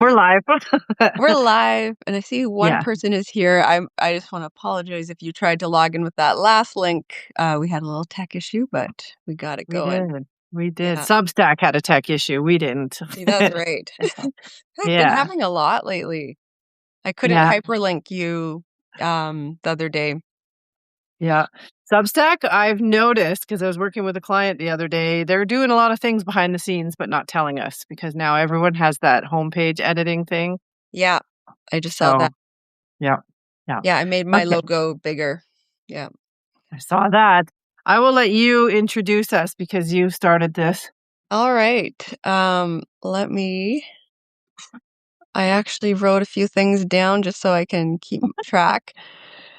We're live. We're live, and I see one Yeah, person is here. I just want to apologize if you tried to log in with that last link. We had a little tech issue, but we got it we going. did. We did. Yeah, Substack had a tech issue. We didn't. that's right. I've been Yeah, having a lot lately. I couldn't yeah, hyperlink you the other day. yeah. Substack, I've noticed because I was working with a client the other day, they're doing a lot of things behind the scenes, but not telling us because now everyone has that homepage editing thing. Yeah, I just saw So, that. yeah, yeah. Yeah, I made my Okay, logo bigger. Yeah. I saw that. I will let you introduce us because you started this. All right. I actually wrote a few things down just so I can keep track.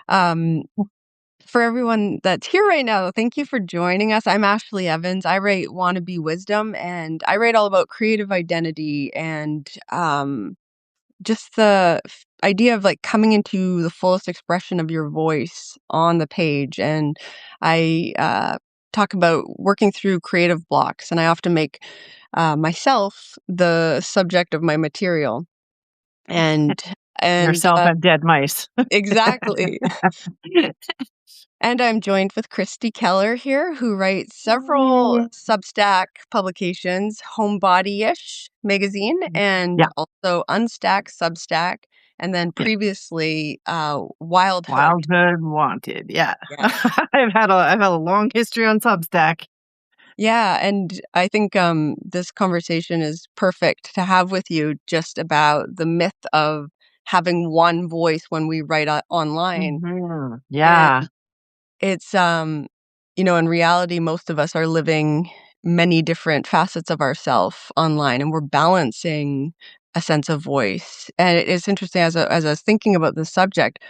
Um, For everyone that's here right now, thank you for joining us. I'm Ashley Evans. I write Wannabe Wisdom, and I write all about creative identity and just the idea of like coming into the fullest expression of your voice on the page. And I talk about working through creative blocks, and I often make myself the subject of my material. And and Yourself and dead mice. exactly. And I'm joined with Kristi Keller here, who writes several Yay. Substack publications, HomeBody-ish magazine, and Yeah, also Unstack Substack, and then yeah. previously Wildhood. Wildhood Wanted. Yeah. Yeah. I've had a long history on Substack. Yeah, and I think this conversation is perfect to have with you just about the myth of having one voice when we write online. And Yeah. it's, in reality, most of us are living many different facets of ourself online, and we're balancing a sense of voice. And it's interesting as I was thinking about the subject,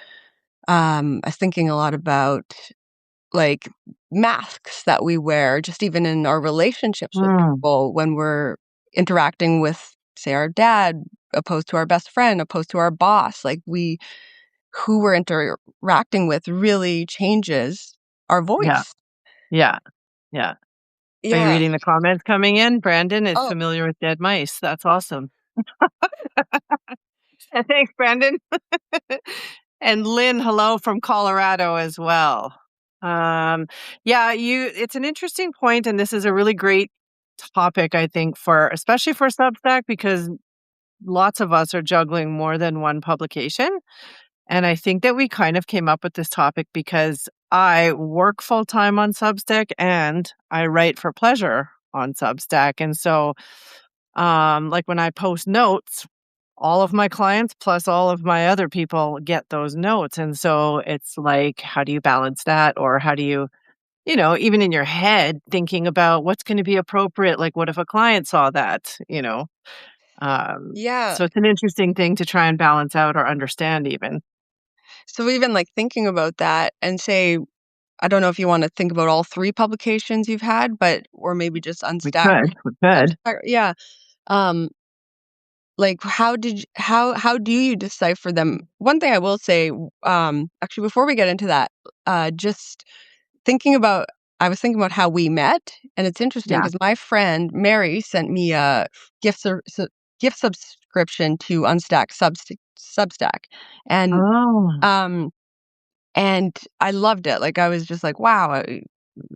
I was thinking a lot about like masks that we wear, just even in our relationships with Mm, people when we're interacting with, say, our dad, opposed to our best friend, opposed to our boss. Like who we're interacting with really changes our yeah. voice. Yeah. Yeah. Are you Yeah. reading the comments coming in? Brandon is Oh, familiar with dead mice. That's awesome. Thanks, Brandon. And Lynn, hello from Colorado as well. Yeah, it's an interesting point, and this is a really great topic, I think, especially for Substack, because lots of us are juggling more than one publication. And I think that we kind of came up with this topic because I work full time on Substack and I write for pleasure on Substack. And so, like when I post notes, all of my clients plus all of my other people get those notes. And so it's like, how do you balance that? Or how do you, even in your head, thinking about what's going to be appropriate? Like, what if a client saw that? yeah. So it's an interesting thing to try and balance out or understand even. So even like thinking about that and say, I don't know if you want to think about all three publications you've had, but or maybe just We Unstack. could, we could. Substack. Yeah. Um, like how do you decipher them? One thing I will say, actually before we get into that, just thinking about I was thinking about how we met, and it's interesting Yeah. because my friend Mary sent me a gift gift subscription to Substack, and Oh, um and I loved it. Like I was just like, wow,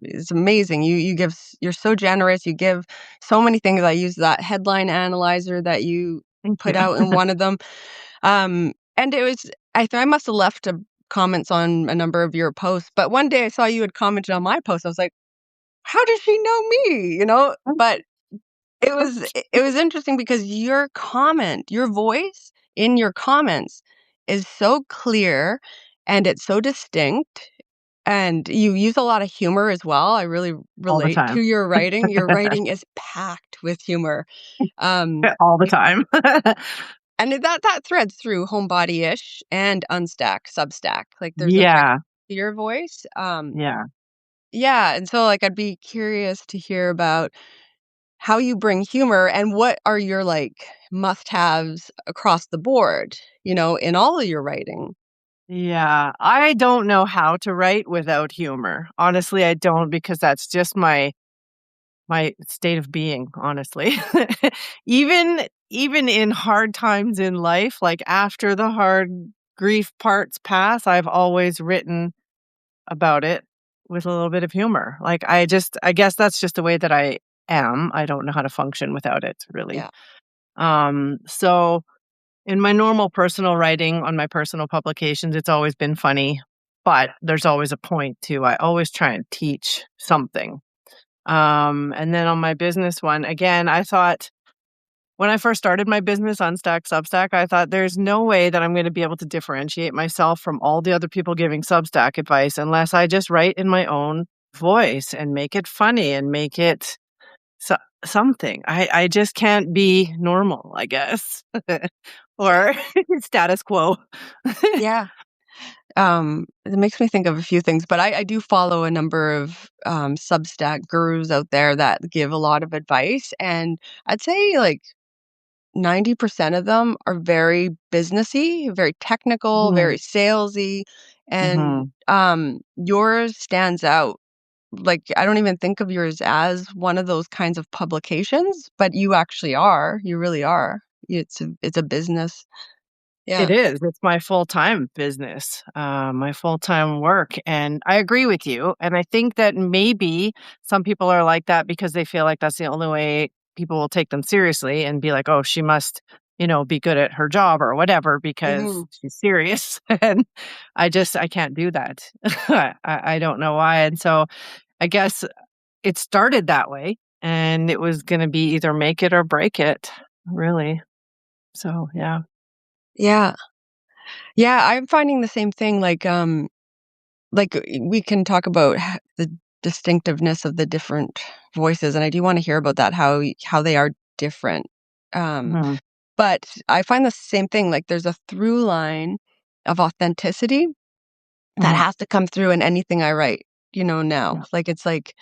it's amazing. You're so generous. You give so many things. I use that headline analyzer that you thank you. put out in one of them. And it was I must have left comments on a number of your posts, but one day I saw you had commented on my post. I was like, how does she know me? But it was interesting because your voice in your comments is so clear and it's so distinct, and you use a lot of humor as well. I really All the relate to time. your writing. Your writing is packed with humor. Um All the time. and that threads through HomeBody-ish and Unstack Substack. Like there's a very Yeah. clear voice. Yeah. Yeah, and so like I'd be curious to hear about how you bring humor and what are your like must-haves across the board, in all of your writing. Yeah. I don't know how to write without humor. Honestly, I don't because that's just my my state of being, honestly. Even in hard times in life, like after the hard grief parts pass, I've always written about it with a little bit of humor. Like I guess that's just the way that I am. I don't know how to function without it, really. Yeah. So in my normal personal writing on my personal publications, it's always been funny, but there's always a point too. I always try and teach something. And then on my business one, again, I thought when I first started my business, Unstack Substack, I thought there's no way that I'm going to be able to differentiate myself from all the other people giving Substack advice unless I just write in my own voice and make it funny and make it so- something. I just can't be normal, I guess, Yeah. or status quo. Yeah. It makes me think of a few things, but I do follow a number of Substack gurus out there that give a lot of advice, and I'd say like 90% of them are very businessy, very technical, Mhm, very salesy, and mhm. yours stands out. Like I don't even think of yours as one of those kinds of publications, but you actually are. You really are. It's a business. It Yeah. is. It's my full-time business, my full-time work, and I agree with you, and I think that maybe some people are like that because they feel like that's the only way people will take them seriously and be like, "Oh, she must, be good at her job or whatever because Hmm. she's serious." And I can't do that. I don't know why, and so I guess it started that way, and it was gonna be either make it or break it, really. So, yeah. Yeah. Yeah, I'm finding the same thing, we can talk about the distinctiveness of the different voices, and I do wanna hear about that, how they are different. Um, Mhm. but I find the same thing, like, there's a through line of authenticity that Mhm. has to come through in anything I write, now. Yeah. Like, it's like,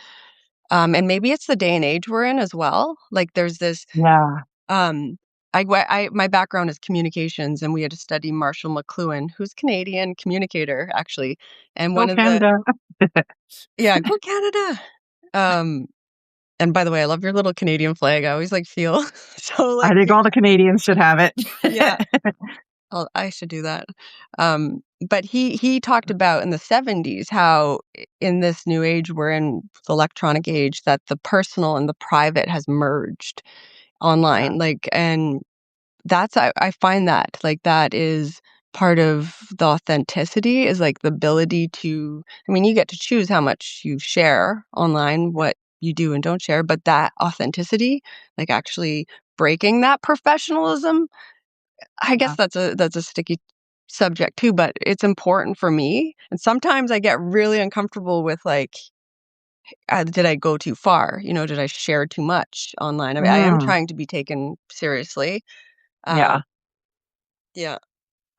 and maybe it's the day and age we're in as well. Like, there's this, Yeah. um my background is communications, and we had to study Marshall McLuhan, who's Canadian communicator, actually, and Go one of the Canada. yeah, go Canada! Um, and by the way, I love your little Canadian flag, I always, feel so, I think all the Canadians should have it. yeah, I should do that. But he talked about in the '70s how in this new age we're in, the electronic age, that the personal and the private has merged Yeah. online, and I find that, that is part of the authenticity, is, the ability to I mean, you get to choose how much you share online, what you do and don't share, but that authenticity, actually breaking that professionalism, I guess Yeah. that's a sticky subject too, but it's important for me, and sometimes I get really uncomfortable with, did I go too far? Did I share too much online? I mean, I am Mm. trying to be taken seriously. Yeah. Um, yeah.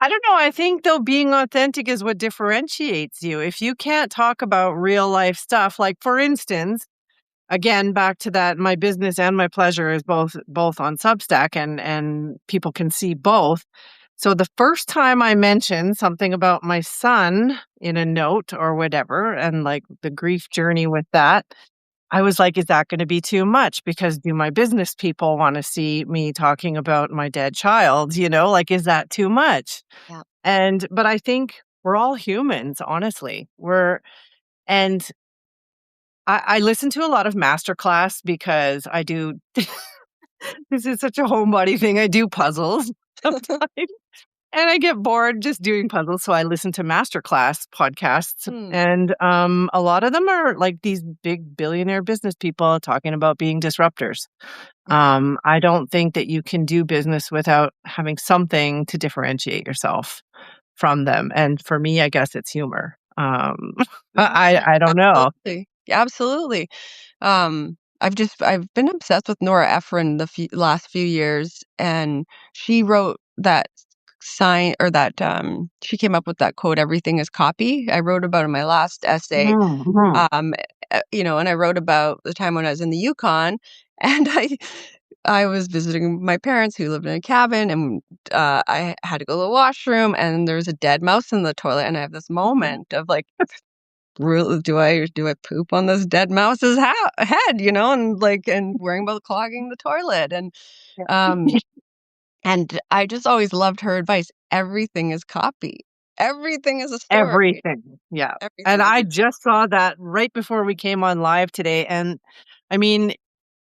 I don't know, I think, though, being authentic is what differentiates you. If you can't talk about real life stuff, like, for instance, again, back to that, my business and my pleasure is both on Substack, and people can see both. So the first time I mentioned something about my son in a note or whatever, and, like, the grief journey with that, I was like, "Is that gonna be too much? Because do my business people wanna see me talking about my dead child?" Like, "Is that too much?" Yeah. But I think we're all humans, honestly. And I listen to a lot of masterclass because I do this is such a homebody thing, I do puzzles sometimes, and I get bored just doing puzzles, so I listen to masterclass podcasts, Hmm. and, a lot of them are, like, these big billionaire business people talking about being disruptors. Yeah. I don't think that you can do business without having something to differentiate yourself from them, and for me, I guess it's humor. Yeah. I don't know. Absolutely. Yeah, absolutely. I've been obsessed with Nora Ephron last few years, and she wrote that sign, or that she came up with that quote, "Everything is copy." I wrote about it in my last essay. Mhm, mhm. And I wrote about the time when I was in the Yukon, and I was visiting my parents who lived in a cabin, and I had to go to the washroom, and there was a dead mouse in the toilet, and I have this moment of, really, do I poop on this dead mouse's head, and worrying about clogging the toilet. Um, and I just always loved her advice. Everything is copy. Everything is a story. Everything, yeah, and Everything is I just saw that right before we came on live today, and I mean,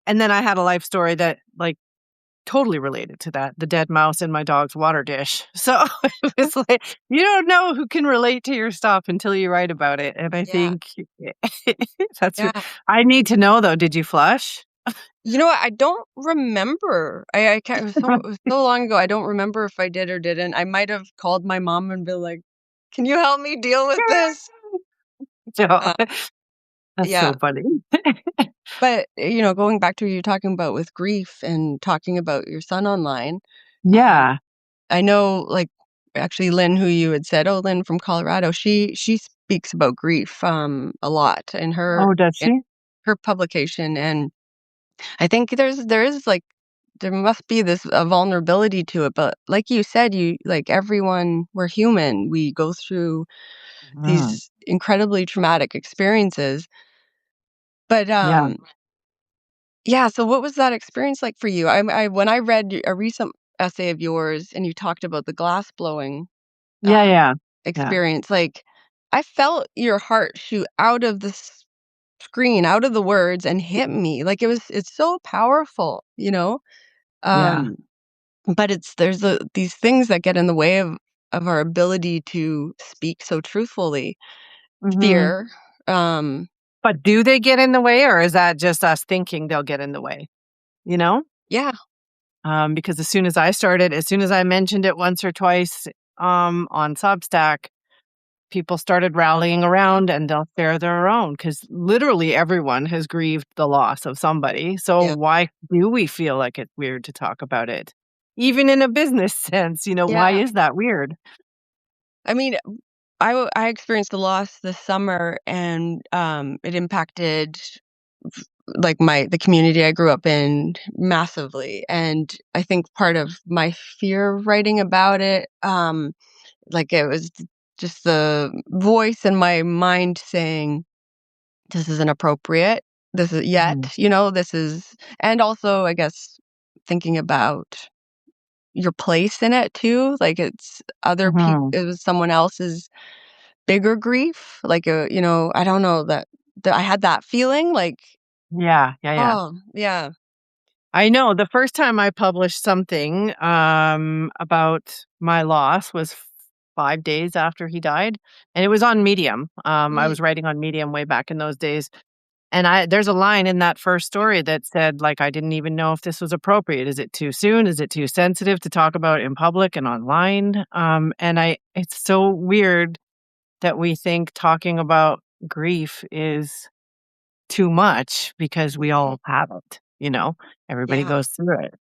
and then I had a life story that, like, totally related to that, the dead mouse in my dog's water dish. So it was like, you don't know who can relate to your stuff until you write about it, and I yeah, think that's yeah. I need to know, though, did you flush? You know what? I don't remember. I can't. It was so long ago. I don't remember if I did or didn't. I might have called my mom and been like, "Can you help me deal with this?" So, Uh, that's yeah. so funny. But going back to what you're talking about with grief and talking about your son online, um, Yeah. I know, like, actually, Lynn, who you had said, oh, Lynn from Colorado, she speaks about grief a lot in Oh, does in she? her publication, and I think there must be this a vulnerability to it, but like you said, everyone, we're human. We go through Mm, these incredibly traumatic experiences. But yeah. yeah, so what was that experience like for you? I when I read a recent essay of yours and you talked about the glass blowing Yeah, um yeah. Yeah. experience, like I felt your heart shoot out of the screen, out of the words and hit me. Like it's so powerful, you know? Yeah. Um But these things that get in the way of our ability to speak so truthfully. Mhm. Fear, um, But do they get in the way, or is that just us thinking they'll get in the way? You know? yeah, Because as soon as I mentioned it once or twice, on Substack, people started rallying around and they'll share their own because literally everyone has grieved the loss of somebody. So yeah, why do we feel like it's weird to talk about it? Even in a business sense, why yeah. is that weird? I mean, I experienced a loss this summer, and it impacted the community I grew up in massively. And I think part of my fear of writing about it, it was just the voice in my mind saying, this is inappropriate. This is Mhm. this is, and also, I guess, thinking about your place in it too. Like it's other people, Mhm. it was someone else's bigger grief. I don't know that I had that feeling like, Yeah, yeah, yeah. oh, yeah. I know the first time I published something, about my loss was 5 days after he died, and it was on Medium. I Mm, was writing on Medium way back in those days, and there's a line in that first story that said, like, "I didn't even know if this was appropriate. Is it too soon? Is it too sensitive to talk about in public and online?" And it's so weird that we think talking about grief is too much because we mhm, all have it. Everybody yeah, goes through it.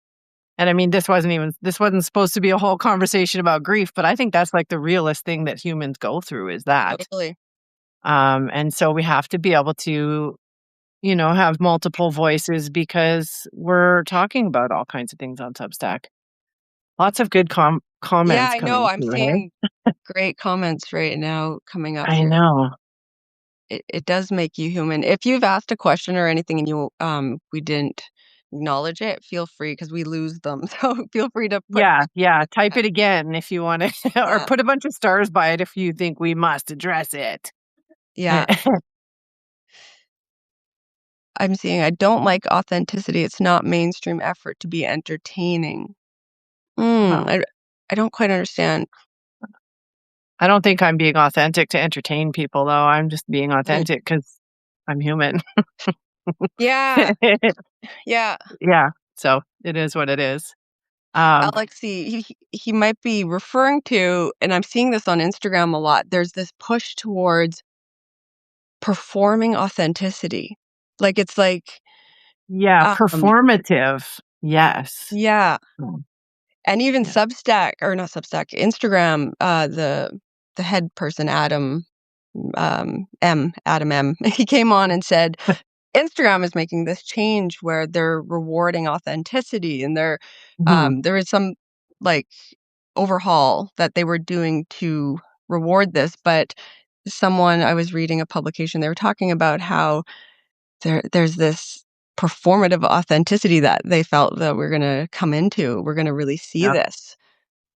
And I mean, this wasn't supposed to be a whole conversation about grief, but I think that's like the realest thing that humans go through is that. totally. And so we have to be able to, have multiple voices because we're talking about all kinds of things on Substack. Lots of good Yeah, comments I know. coming I'm through, hey? seeing great comments right now coming up I here. know. It does make you human. If you've asked a question or anything and we didn't acknowledge it, feel free because we lose them. So feel free to put Yeah, yeah. Type it again if you want to, or yeah. put a bunch of stars by it if you think we must address it. Yeah. I'm seeing I don't like authenticity. It's not mainstream effort to be entertaining. Well, I don't quite understand. I don't think I'm being authentic to entertain people, though. I'm just being Mm. authentic because I'm human. Yeah. Yeah. Yeah, so it is what it is. Um, Alexi, he might be referring to, and I'm seeing this on Instagram a lot. There's this push towards performing authenticity. It's like, yeah, um, performative. Yes. yeah. Mm, And even yeah. Substack, or not Substack, Instagram, the head person, Adam M, he came on and said, Instagram is making this change where they're rewarding authenticity, and Mhm. there is some, like, overhaul that they were doing to reward this, but someone, I was reading a publication, they were talking about how there's this performative authenticity that they felt that we're going to come into. We're going to really see Yeah. this.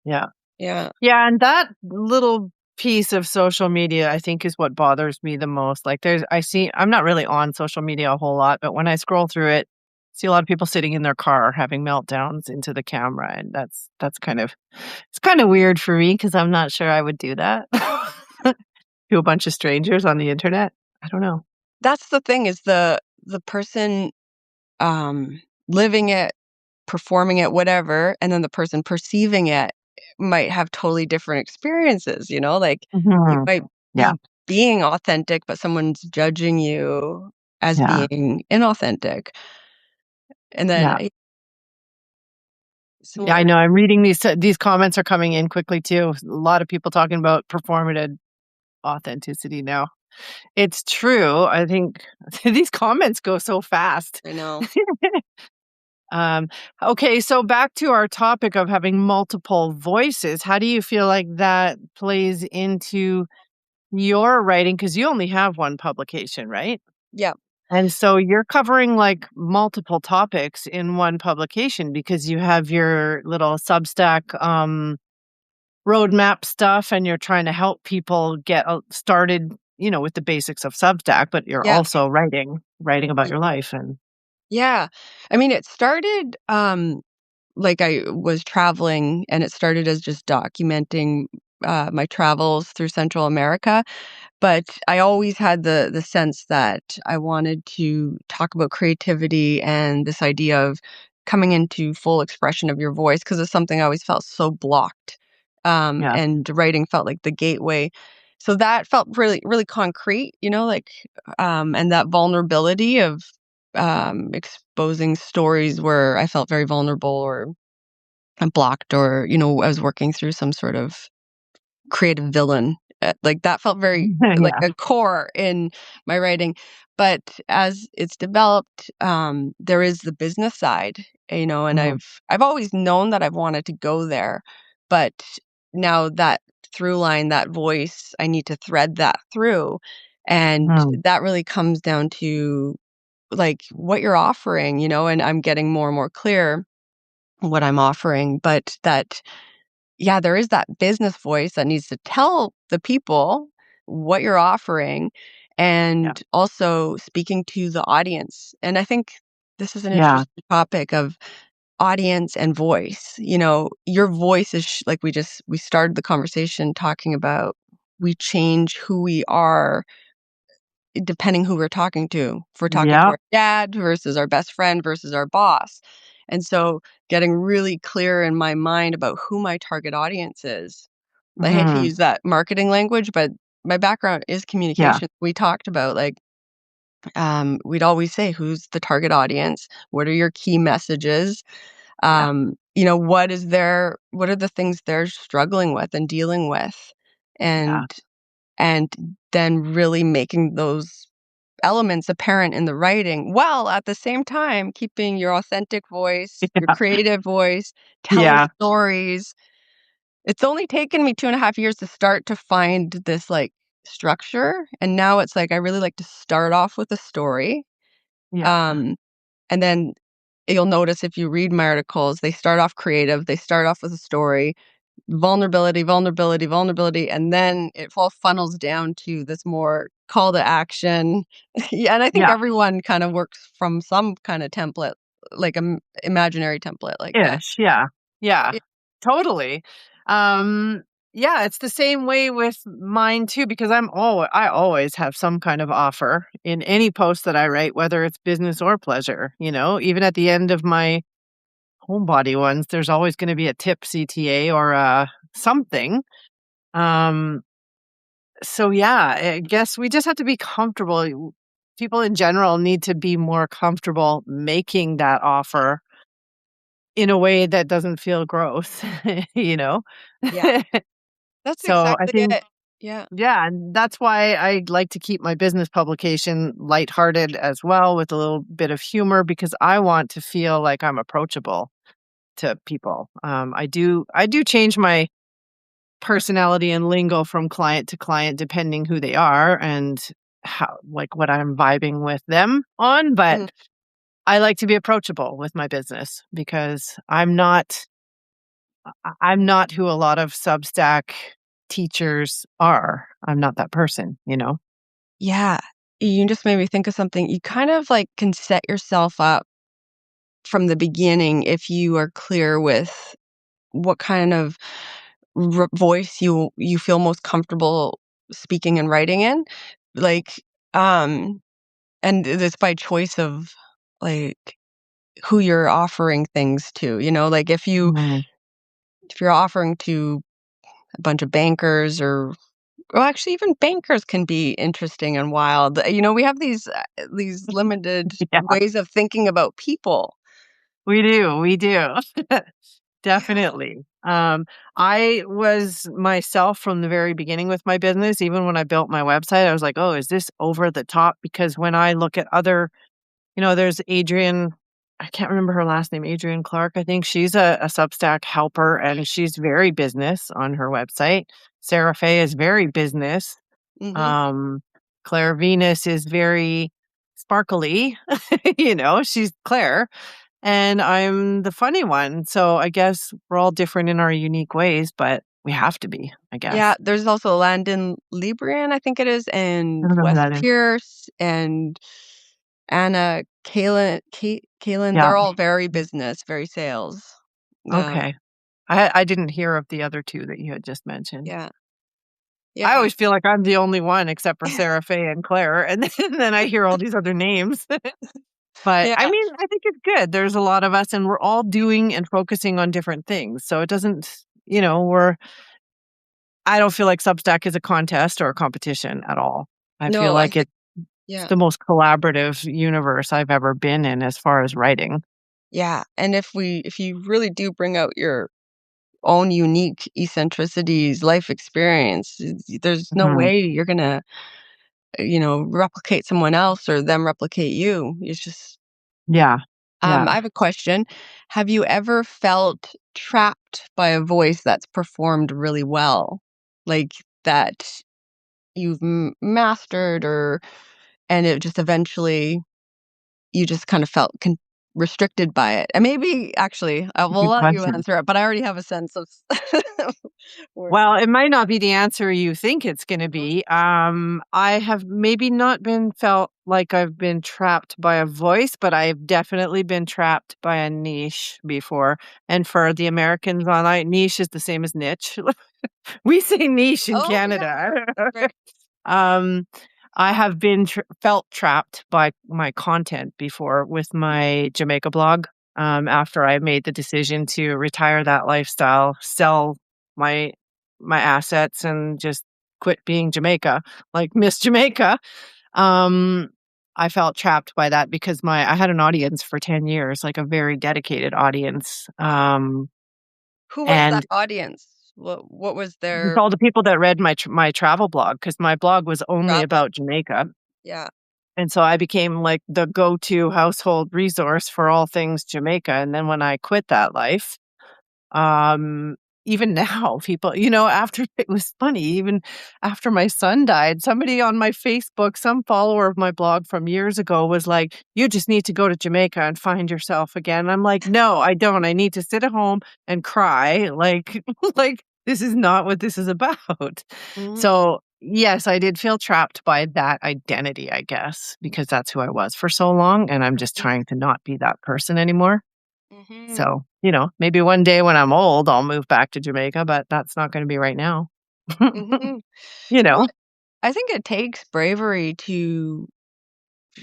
Yeah. Yeah. Yeah, and that little piece of social media, I think, is what bothers me the most. Like, I'm not really on social media a whole lot, but when I scroll through it, see a lot of people sitting in their car having meltdowns into the camera, and it's kind of weird for me because I'm not sure I would do that to a bunch of strangers on the internet. I don't know. That's the thing, is the person um living it, performing it, whatever, and then the person perceiving it might have totally different experiences, like you Mhm. might Yeah, be being authentic, but someone's judging you as yeah, being inauthentic. And then yeah. Yeah, I similar. know. I'm reading these comments are coming in quickly too. A lot of people talking about performative authenticity now. It's true. I think these comments go so fast. I know. Um, okay, so back to our topic of having multiple voices. How do you feel like that plays into your writing? Because you only have one publication, right? Yeah. And so you're covering like multiple topics in one publication because you have your little Substack roadmap stuff and you're trying to help people get started, with the basics of Substack, but you're Yeah. also writing about your life and Yeah. I mean, it started like I was traveling, and it started as just documenting my travels through Central America. But I always had the sense that I wanted to talk about creativity and this idea of coming into full expression of your voice, because it's something I always felt so blocked. yeah. And writing felt like the gateway. So that felt really, really concrete, and that vulnerability of exposing stories where I felt very vulnerable or blocked, or, I was working through some sort of creative villain. Like that felt very like Yeah. a core in my writing. But as it's developed, there is the business side, and Mhm. I've always known that I've wanted to go there, but now that through line, that voice, I need to thread that through, and Mhm. that really comes down to like what you're offering, and I'm getting more and more clear what I'm offering, but that yeah, there is that business voice that needs to tell the people what you're offering, Yeah. and also speaking to the audience. And I think this is an Yeah. interesting topic of audience and voice. Your voice is like we started the conversation talking about, we change who we are depending who we're talking to. If we're talking to Yep. our dad versus our best friend versus our boss. And so getting really clear in my mind about who my target audience is. I hate to Mhm. use that marketing language, but my background is Yeah. communication. We talked about like we'd always say, who's the target audience? What are your key messages? Yeah. What are the things they're struggling with and dealing with? Yeah. And and then really making those elements apparent in the writing, while at the same time keeping your authentic voice, your Yeah. creative voice, telling Yeah. stories. It's only taken me 2.5 years to start to find this like structure. And now it's like I really like to start off with a story. Yeah. Um, and then you'll notice if you read my articles, they start off creative, they start off with a story, vulnerability, vulnerability, vulnerability, and then it all funnels down to this more call to action. Yeah, and I think Yeah. everyone kind of works from some kind of template, like an imaginary template like that. Ish. Yeah. Yeah. Y- Totally. Um, yeah, it's the same way with mine too, because I always have some kind of offer in any post that I write, whether it's business or pleasure, even at the end of my HomeBody ones, there's always going to be a tip CTA or something. Um, so yeah, I guess we just have to be comfortable. People in general need to be more comfortable making that offer in a way that doesn't feel gross, you know? Yeah, that's So I exactly think, it. Yeah. yeah, and that's why I like to keep my business publication lighthearted as well with a little bit of humor because I want to feel like I'm approachable to people. I do change personality and lingo from client to client, depending who they are and how, like, what I'm vibing with them on. But Mhm. I like to be approachable with my business because I'm not who a lot of Substack teachers are. I'm not that person, you know? Yeah. You just made me think of something. You kind of like can set yourself up from the beginning if you are clear with what kind of voice you feel most comfortable speaking and writing in. Like, um, and it's by choice of like who you're offering things to, like Mhm. if you're offering to a bunch of bankers or well, actually even bankers can be interesting and wild. We have these limited Yeah, ways of thinking about people. we do. We do. Yeah. Definitely. I was myself from the very beginning with my business. Even when I built my website, I was like, oh, is this over the top? Because when I look at other, there's Adrian, I can't remember her last name, Adrian Clark. I think she's a Substack helper and she's very business on her website. Sarah Fay is very business. Mhm. Um, Claire Venus is very sparkly, she's Claire. And I'm the funny one. So I guess we're all different in our unique ways, but we have to be, I Yeah, guess. there's also Landon Librian, I think it is, I and don't know who Wes that is. Pierce and Anna Kalin. Yeah. They're all very business, very sales. Um, Okay. I didn't hear of the other two that you had just mentioned. yeah, I yeah, always feel like I'm the only one except for Sarah Faye and Claire. And then I hear all these other names. But I yeah. mean, I think it's good. There's a lot of us and we're all doing and focusing on different things. So it doesn't, I don't feel like Substack is a contest or a competition at all. I feel No, I like think it's yeah, the most collaborative universe I've ever been in as far as writing. yeah. And if you really do bring out your own unique eccentricities, life experience, there's no Mhm. way you're gonna, replicate someone else or them replicate you. It's just Yeah. Yeah. I have a question. Have you ever felt trapped by a voice that's performed really well? Like that you've mastered or and it just eventually you just kind of felt restricted by it. And maybe actually I will Good let you question. answer it, but I already have a sense of where Well, it might not be the answer you think it's gonna Mhm. be. I have maybe not been felt like I've been trapped by a voice, but I've definitely been trapped by a niche before. And for the Americans online, niche is the same as niche. We say niche in Oh yeah. Canada. Right. Um, I have been felt trapped by my content before with my Jamaica blog. After I made the decision to retire that lifestyle, sell my my assets, and just quit being Jamaica, like Miss Jamaica. Um, I felt trapped by that because I had an audience for 10 years, like a very dedicated audience. Who was that And audience? What was Just their all the people that read my travel blog, because my blog was only travel? about Jamaica, Yeah. and so I became, like, the go-to household resource for all things Jamaica, and then when I quit that life, um, even now, people after it was funny, even after my son died, somebody on my Facebook, some follower of my blog from years ago was like, "You just need to go to Jamaica and find yourself again." I'm like, "No, I don't. I need to sit at home and cry." Like like, this is not what this is about. Mm, So, yes, I did feel trapped by that identity, I guess, because that's who I was for so long, and I'm just trying to not be that person anymore. mm-hmm. So, maybe one day when I'm old, I'll move back to Jamaica, but that's not gonna be right now. Mm-hmm. You Well, know? I think it takes bravery to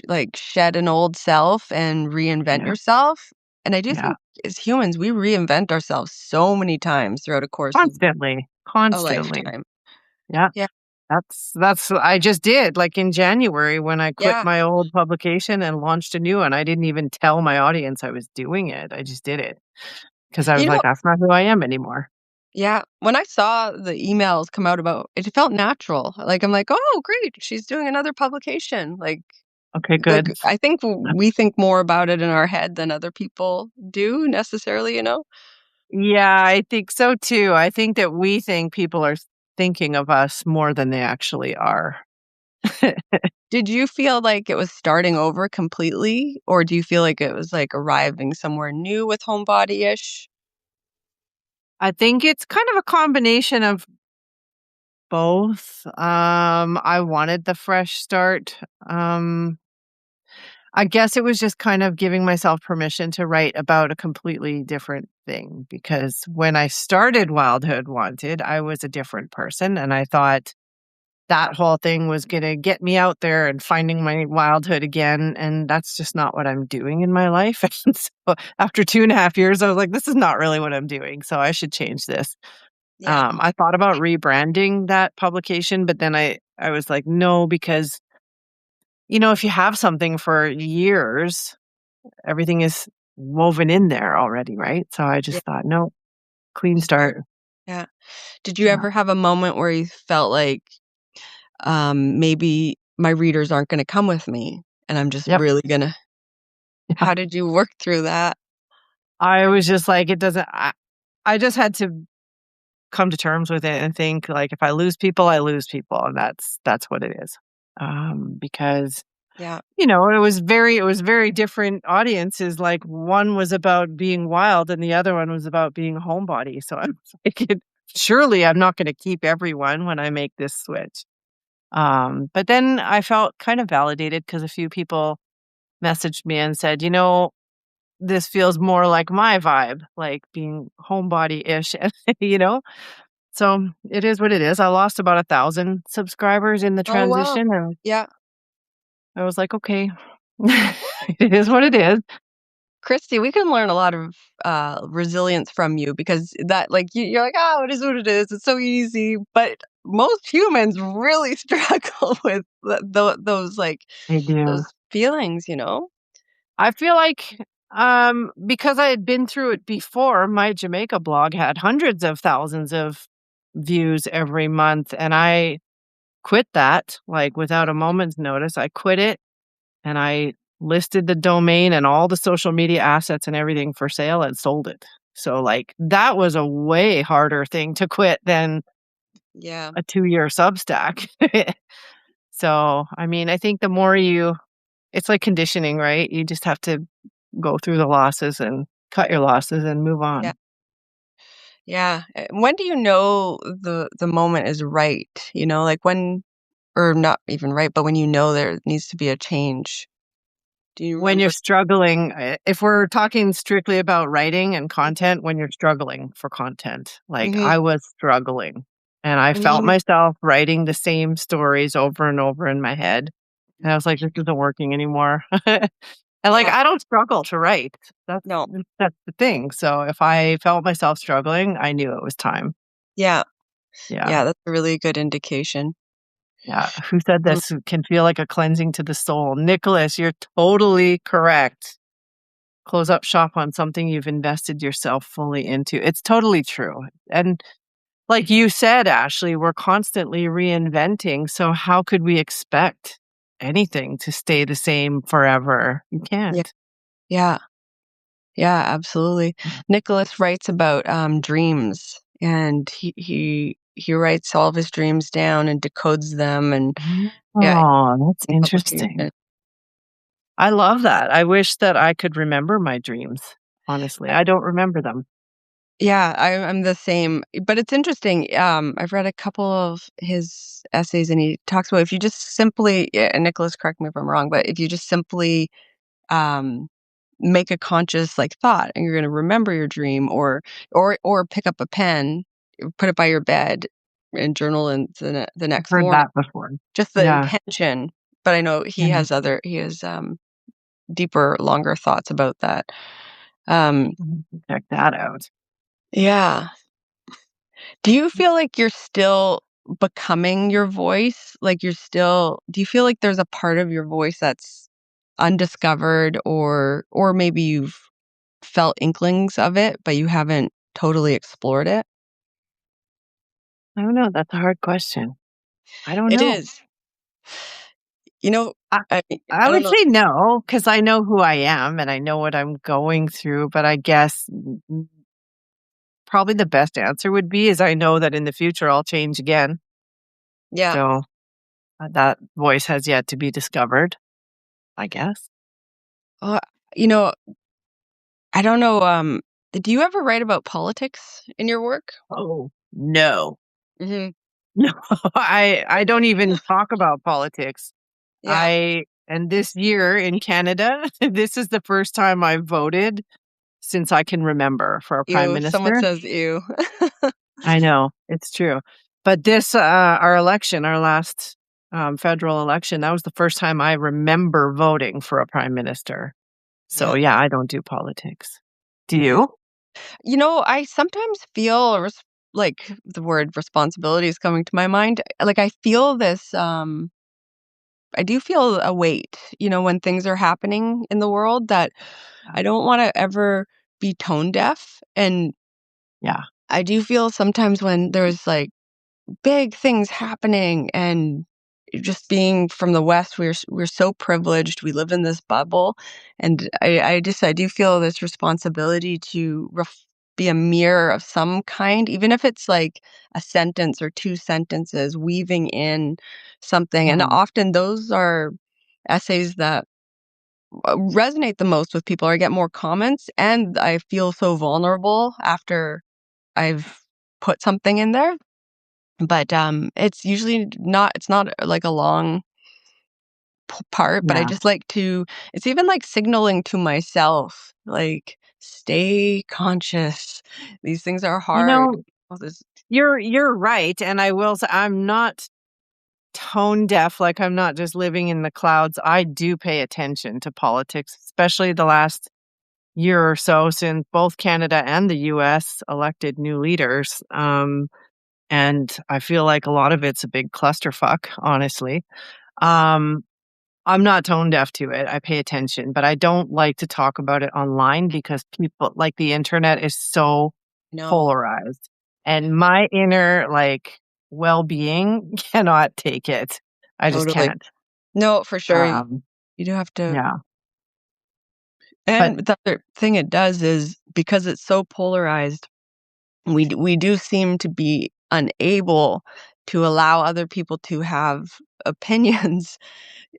like shed an old self and reinvent Yeah, yourself. And I do yeah. think as humans, we reinvent ourselves so many times throughout a course of Constantly, a constantly. lifetime. Yeah. Yeah. That's I just did, like, in January when I quit Yeah. my old publication and launched a new one. I didn't even tell my audience I was doing it. I just did it because I was You know, like, "That's not who I am anymore." yeah. When I saw the emails come out about it, felt natural. Like, I'm like, oh, great. She's doing another publication. Okay, Like good. I think we think more about it in our head than other people do necessarily, Yeah, I think so too. I think that we think people are thinking of us more than they actually are. Did you feel like it was starting over completely, or do you feel like it was, like, arriving somewhere new with HomeBody-ish? I think it's kind of a combination of both. I wanted the fresh start. I guess it was just kind of giving myself permission to write about a completely different thing because when I started Wildhood Wanted, I was a different person and I thought that whole thing was going to get me out there and finding my wildhood again. And that's just not what I'm doing in my life. And so after 2.5 years, I was like, this is not really what I'm doing. So I should change this. Yeah, I thought about rebranding that publication, but then I was like, no, because, if you have something for years, everything is woven in there already, right? So I yeah, just thought, no, clean start. start. Yeah. Did you Yeah. ever have a moment where you felt like, maybe my readers aren't gonna come with me, and I'm just Yep. really gonna Yeah. how did you work through that? I was just like, it doesn't, I just had to come to terms with it and think like if I lose people, I lose people, and that's what it is. Because Yeah, it was very different audiences. Like one was about being wild, and the other one was about being a homebody. So I'm like, surely I'm not going to keep everyone when I make this switch. But then I felt kind of validated because a few people messaged me and said, this feels more like my vibe, like being homebody ish, you know. So, it is what it is. I lost about 1,000 subscribers in the oh, wow. transition, and Yeah. I was like, "Okay. It is what it is." Kristi, we can learn a lot of, resilience from you because that like, you're like, "Oh, it is what it is. It's so easy," but most humans really struggle with those, like, I do. those feelings, you know? I feel like, because I had been through it before, my Jamaica blog had hundreds of thousands of views every month, and I quit that, like, without a moment's notice. I quit it, and I listed the domain and all the social media assets and everything for sale and sold it. So, like, that was a way harder thing to quit than Yeah, a 2-year Substack. So, I mean, I think the more it's like conditioning, right? You just have to go through the losses and cut your losses and move yeah, on. yeah. When do you know the moment is right, you know? Like, when or not even right, but when you know there needs to be a change. Do you When you're remember? struggling, if we're talking strictly about writing and content, when you're struggling for content, like Mhm. I was struggling and I felt Mhm. myself writing the same stories over and over in my head. And I was like, this isn't working anymore. And like, Yeah. I don't struggle to write. That's No. that's the thing. So if I felt myself struggling, I knew it was time. Yeah. Yeah. Yeah, that's a really good indication. Yeah. Who said Mm, this can feel like a cleansing to the soul? Nicholas, you're totally correct. Close up shop on something you've invested yourself fully into. It's totally true. And like you said, Ashley, we're constantly reinventing. So how could we expect anything to stay the same forever? You yeah. can't. Yeah. Yeah, absolutely. Nicholas writes about, dreams, and he writes all of his dreams down and decodes them, and yeah, Oh, that's publication. interesting. I love that. I wish that I could remember my dreams. Honestly, I don't remember them. Yeah, I'm the same, but it's interesting, I've read a couple of his essays, and he talks about if you just simply and Nicholas, correct me if I'm wrong, but if you just simply, um, make a conscious, like, thought, and you're gonna remember your dream, or pick up a pen, put it by your bed, and journal in the I've next heard morning, that before. just the Yeah. intention, but I know Yeah. he has, deeper, longer thoughts about that. Um, Check that out. yeah. Do you feel like you're still becoming your voice? Like, do you feel like there's a part of your voice that's undiscovered, or maybe you've felt inklings of it, but you haven't totally explored it? I don't know. That's a hard question. I don't It know. is. You know, I I I I don't would know. say no, because I know who I am and I know what I'm going through, but I guess probably the best answer would be is I know that in the future I'll change again. Yeah. So that voice has yet to be discovered, I guess. Uh, you know, I don't know. Do you ever write about politics in your work? Oh, no. Hmm. No, I don't even talk about politics. Yeah. And this year in Canada, this is the first time I voted since I can remember for a prime Ew. Someone minister. says ew. I know, it's true. But this, our election, our last federal election, that was the first time I remember voting for a prime minister. So, Yeah. yeah, I don't do politics. Do Yeah. you? I sometimes feel like the word responsibility is coming to my mind. Like I feel this I do feel a weight, when things are happening in the world that Yeah. I don't want to ever be tone deaf. And Yeah. I do feel sometimes when there's like big things happening and just being from the West, we're so privileged. We live in this bubble, and I do feel this responsibility to be a mirror of some kind, even if it's like a sentence or two sentences, weaving in something. And Mhm. often those are essays that resonate the most with people, or I get more comments, and I feel so vulnerable after I've put something in there. But, it's not, like, a long p part, but I Yeah. just like to it's even, like, signaling to myself, like, "Stay conscious. These things are You hard." know, All this you're right, and I will say I'm not tone deaf, like, I'm not just living in the clouds. I do pay attention to politics, especially the last year or so since both Canada and the US elected new leaders, and I feel like a lot of it's a big clusterfuck, honestly. Um, I'm not tone deaf to it, I pay attention, but I don't like to talk about it online because people like, the internet is so No, polarized, and my inner, like, well-being cannot take it. I just totally. can't. No, for sure. Um, You do have to yeah, but and the other thing it does is because it's so polarized, we do seem to be unable to allow other people to have opinions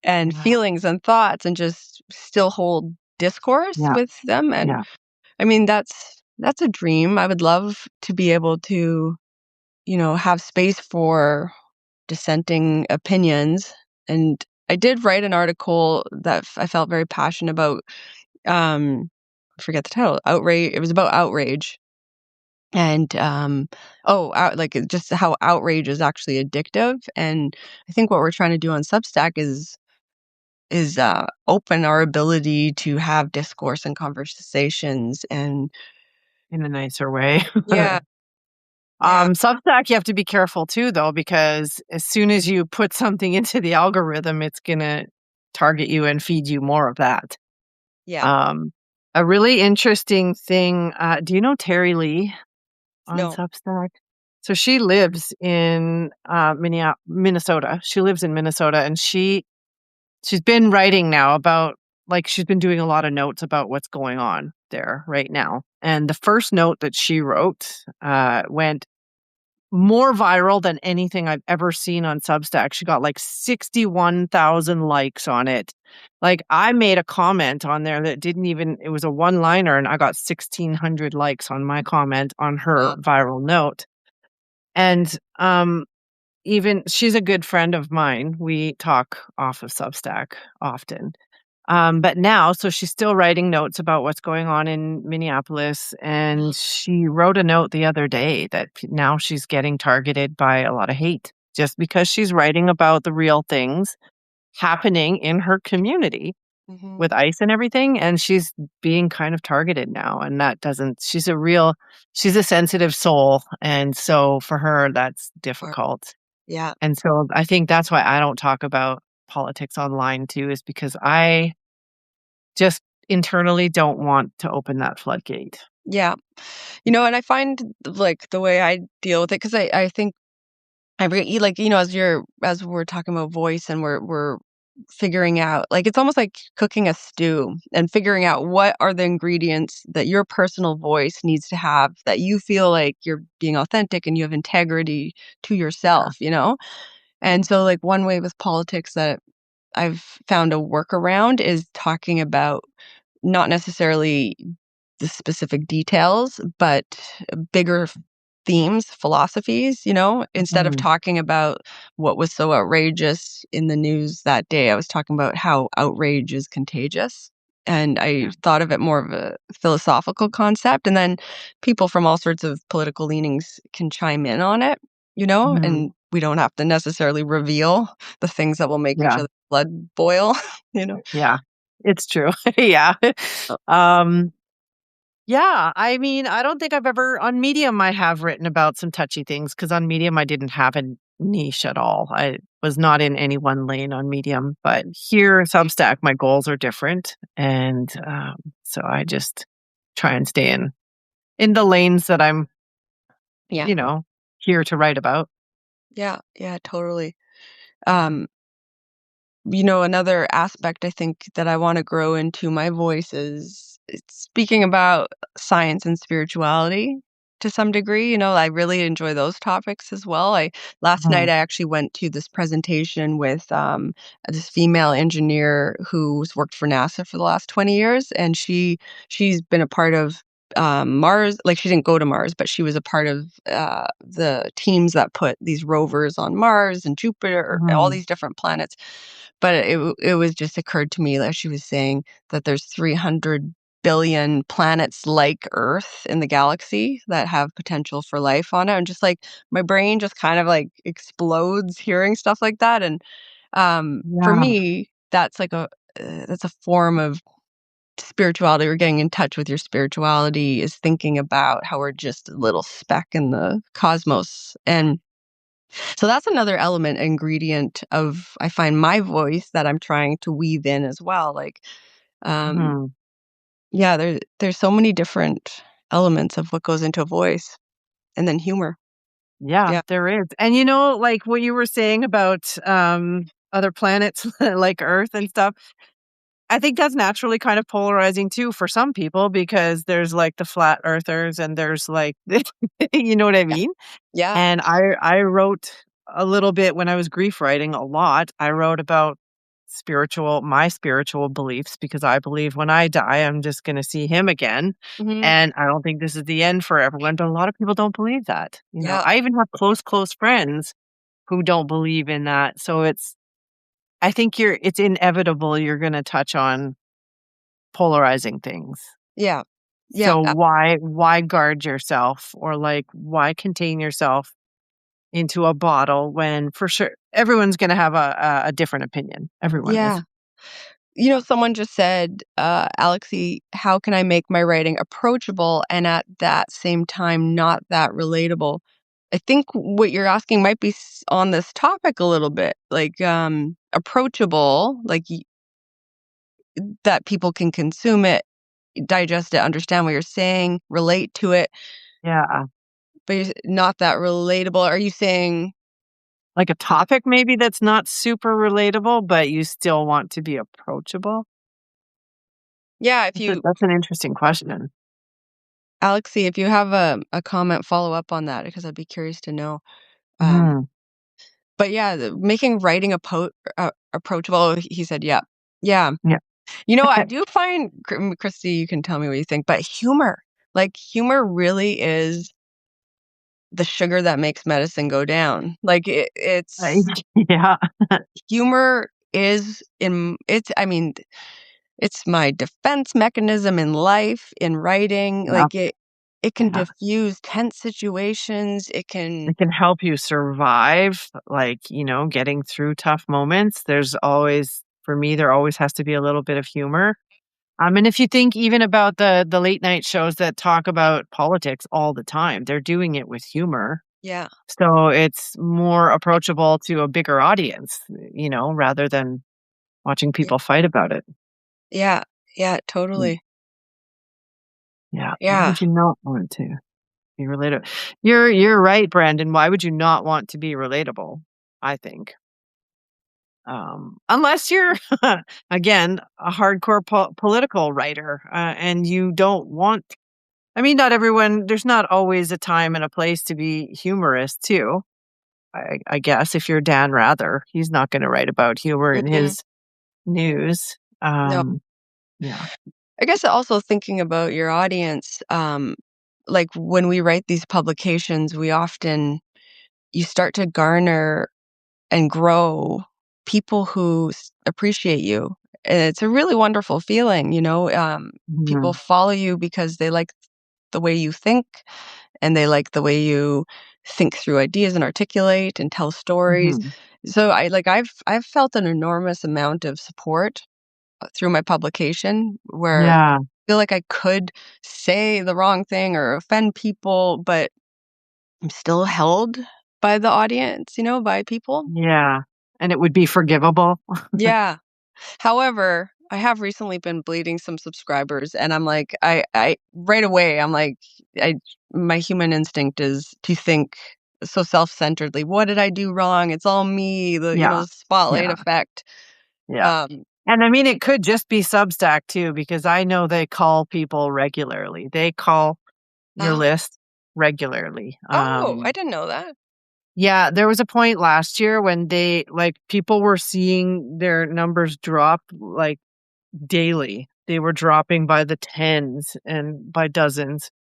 and yeah, feelings and thoughts and just still hold discourse yeah, with them. And yeah, I mean, that's a dream. I would love to be able to, have space for dissenting opinions. And I did write an article that I felt very passionate about. I forget the title. Outrage. It was about outrage. And like just how outrage is actually addictive. And I think what we're trying to do on Substack is open our ability to have discourse and conversations. And in a nicer way. yeah, yeah, Substack, you have to be careful too, though, because as soon as you put something into the algorithm, it's gonna target you and feed you more of that. yeah. Um, a really interesting thing, do you know Terry Lee on No. Substack? So she lives in, Minnesota. She lives in Minnesota, and she's been writing now about like, she's been doing a lot of notes about what's going on there right now, and the first note that she wrote, went more viral than anything I've ever seen on Substack. She got like 61,000 likes on it. Like, I made a comment on there that didn't even it was a one-liner, and I got 1,600 likes on my comment on her Wow. viral note. And, even she's a good friend of mine. We talk off of Substack often. But now, so she's still writing notes about what's going on in Minneapolis. And she wrote a note the other day that now she's getting targeted by a lot of hate just because she's writing about the real things happening in her community Mm-hmm. with ICE and everything. And she's being kind of targeted now. And that doesn't, she's a sensitive soul. And so for her, that's difficult. Yeah, And so I think that's why I don't talk about politics online too, is because I just internally don't want to open that floodgate. yeah. And I find like the way I deal with it because I think like as we're talking about voice and we're figuring out, like, it's almost like cooking a stew and figuring out what are the ingredients that your personal voice needs to have, that you feel like you're being authentic and you have integrity to Yeah. yourself, you know? And so, like, one way with politics that I've found a workaround is talking about not necessarily the specific details, but bigger themes, philosophies, you know? Instead of Mhm. talking about what was so outrageous in the news that day, I was talking about how outrage is contagious. And I Yeah. thought of it more of a philosophical concept. And then people from all sorts of political leanings can chime in on it, you know? Mhm. And we don't have to necessarily reveal the things that will make each Yeah. other's blood boil, you know? Yeah. It's true. Yeah. Uh, Um, yeah, I mean, I don't think I've ever on Medium, I have written about some touchy things because on Medium, I didn't have a niche at all. I was not in any one lane on Medium, but here, Substack, my goals are different, and, so I just try and stay in the lanes that I'm, Yeah. you know, here to write about. Yeah. Yeah, totally. Um, you know, another aspect I think that I wanna grow into my voice is it's speaking about science and spirituality to some degree. You know, I really enjoy those topics as well. I Last night, Mhm. I actually went to this presentation with, this female engineer who's worked for NASA for the last 20 years, and she's been a part of, Mars. Like, she didn't go to Mars, but she was a part of, the teams that put these rovers on Mars and Jupiter, all Mhm. these different planets. But it was just occurred to me, like she was saying, that there's 300 billion planets like Earth in the galaxy that have potential for life on it, and just, like, my brain just kind of, like, explodes hearing stuff like that, and, for Yeah. me, that's a form of spirituality, or getting in touch with your spirituality, is thinking about how we're just a little speck in the cosmos, and so that's another element, ingredient of, I find, my voice that I'm trying to weave in as well. Like, um, Mhm. yeah, there's so many different elements of what goes into a voice, and then humor. Yeah, Yeah. there is. And, like what you were saying about, other planets like Earth and stuff, I think that's naturally kind of polarizing too for some people because there's, like, the flat earthers and there's, like, you know what I Yeah. mean? Yeah. And I wrote a little bit when I was grief writing a lot. I wrote about my spiritual beliefs because I believe when I die, I'm just gonna see him again, Mhm. and I don't think this is the end for everyone, but a lot of people don't believe that, Yeah. I even have close, close friends who don't believe in that, so I think it's inevitable you're gonna touch on polarizing things. Yeah. Yeah. So why guard yourself or, like, why contain yourself into a bottle when for sure everyone's gonna have a different opinion. Everyone is. Yeah. You know, someone just said, Alexi, how can I make my writing approachable and at that same time not that relatable? I think what you're asking might be on this topic a little bit, like, approachable, like, that people can consume it, digest it, understand what you're saying, relate to it, Yeah. but not that relatable. Are you saying, Like a topic maybe that's not super relatable, but you still want to be approachable? yeah, if That's you, that's an interesting question. Alexi, if you have a comment, follow up on that because I'd be curious to know. Um, Mhm. but yeah, making writing approachable. He said, yeah, yeah. Yeah. You know, I do find, Christy, you can tell me what you think, but humor really is the sugar that makes medicine go down. Like, I it's yeah. humor is in it's I mean, it's my defense mechanism in life, in writing. Yeah. Like, it can Yeah. diffuse tense situations. It can, It can help you survive, like, getting through tough moments. There's always for me, there always has to be a little bit of humor. And if you think even about the late night shows that talk about politics all the time, they're doing it with humor. yeah. So it's more approachable to a bigger audience, rather than watching Yeah. people fight about it. Yeah. Yeah, Mm. totally. Yeah. Why Yeah. would you not want to be relatable? You're right, Brandon. Why would you not want to be relatable? I think. Unless you're, again, a hardcore political writer, and you don't want, I mean, not everyone, there's not always a time and a place to be humorous too. I guess if you're Dan Rather, he's not going to write about humor in Mm-mm. his news. No. Yeah. I guess also thinking about your audience, like when we write these publications, you start to garner and grow people who appreciate you. And it's a really wonderful feeling, you know. People Mhm. follow you because they like the way you think and they like the way you think through ideas and articulate and tell stories. Mhm. So I've felt an enormous amount of support through my publication where I Yeah. feel like I could say the wrong thing or offend people, but I'm still held by the audience, you know, by people. Yeah. And it would be forgivable. Yeah. However, I have recently been bleeding some subscribers and I'm like, I right away, I'm like, I, my human instinct is to think so self-centeredly. What did I do wrong? It's all me, Yeah. spotlight Yeah. effect. Yeah. Um, And I mean, it could just be Substack too, because I know they call people regularly. They call your oh, list regularly. oh, I didn't know that. Yeah, there was a point last year when they like people were seeing their numbers drop like daily. They were dropping by the tens and by dozens.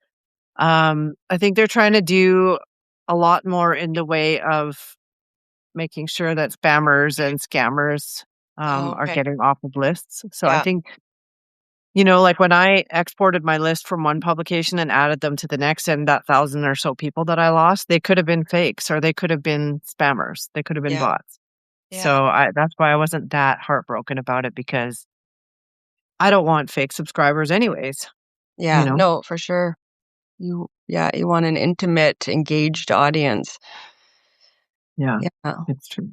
I think they're trying to do a lot more in the way of making sure that spammers and scammers Oh, are okay. getting off of lists. So I Yeah, think, like when I exported my list from one publication and added them to the next, and that thousand or so people that I lost, they could have been fakes or they could have been spammers. They could have been yeah, bots. yeah, So that's why I wasn't that heartbroken about it because I don't want fake subscribers anyways, you yeah. know? No, for sure. You want an intimate, engaged audience. Yeah, Yeah. it's true.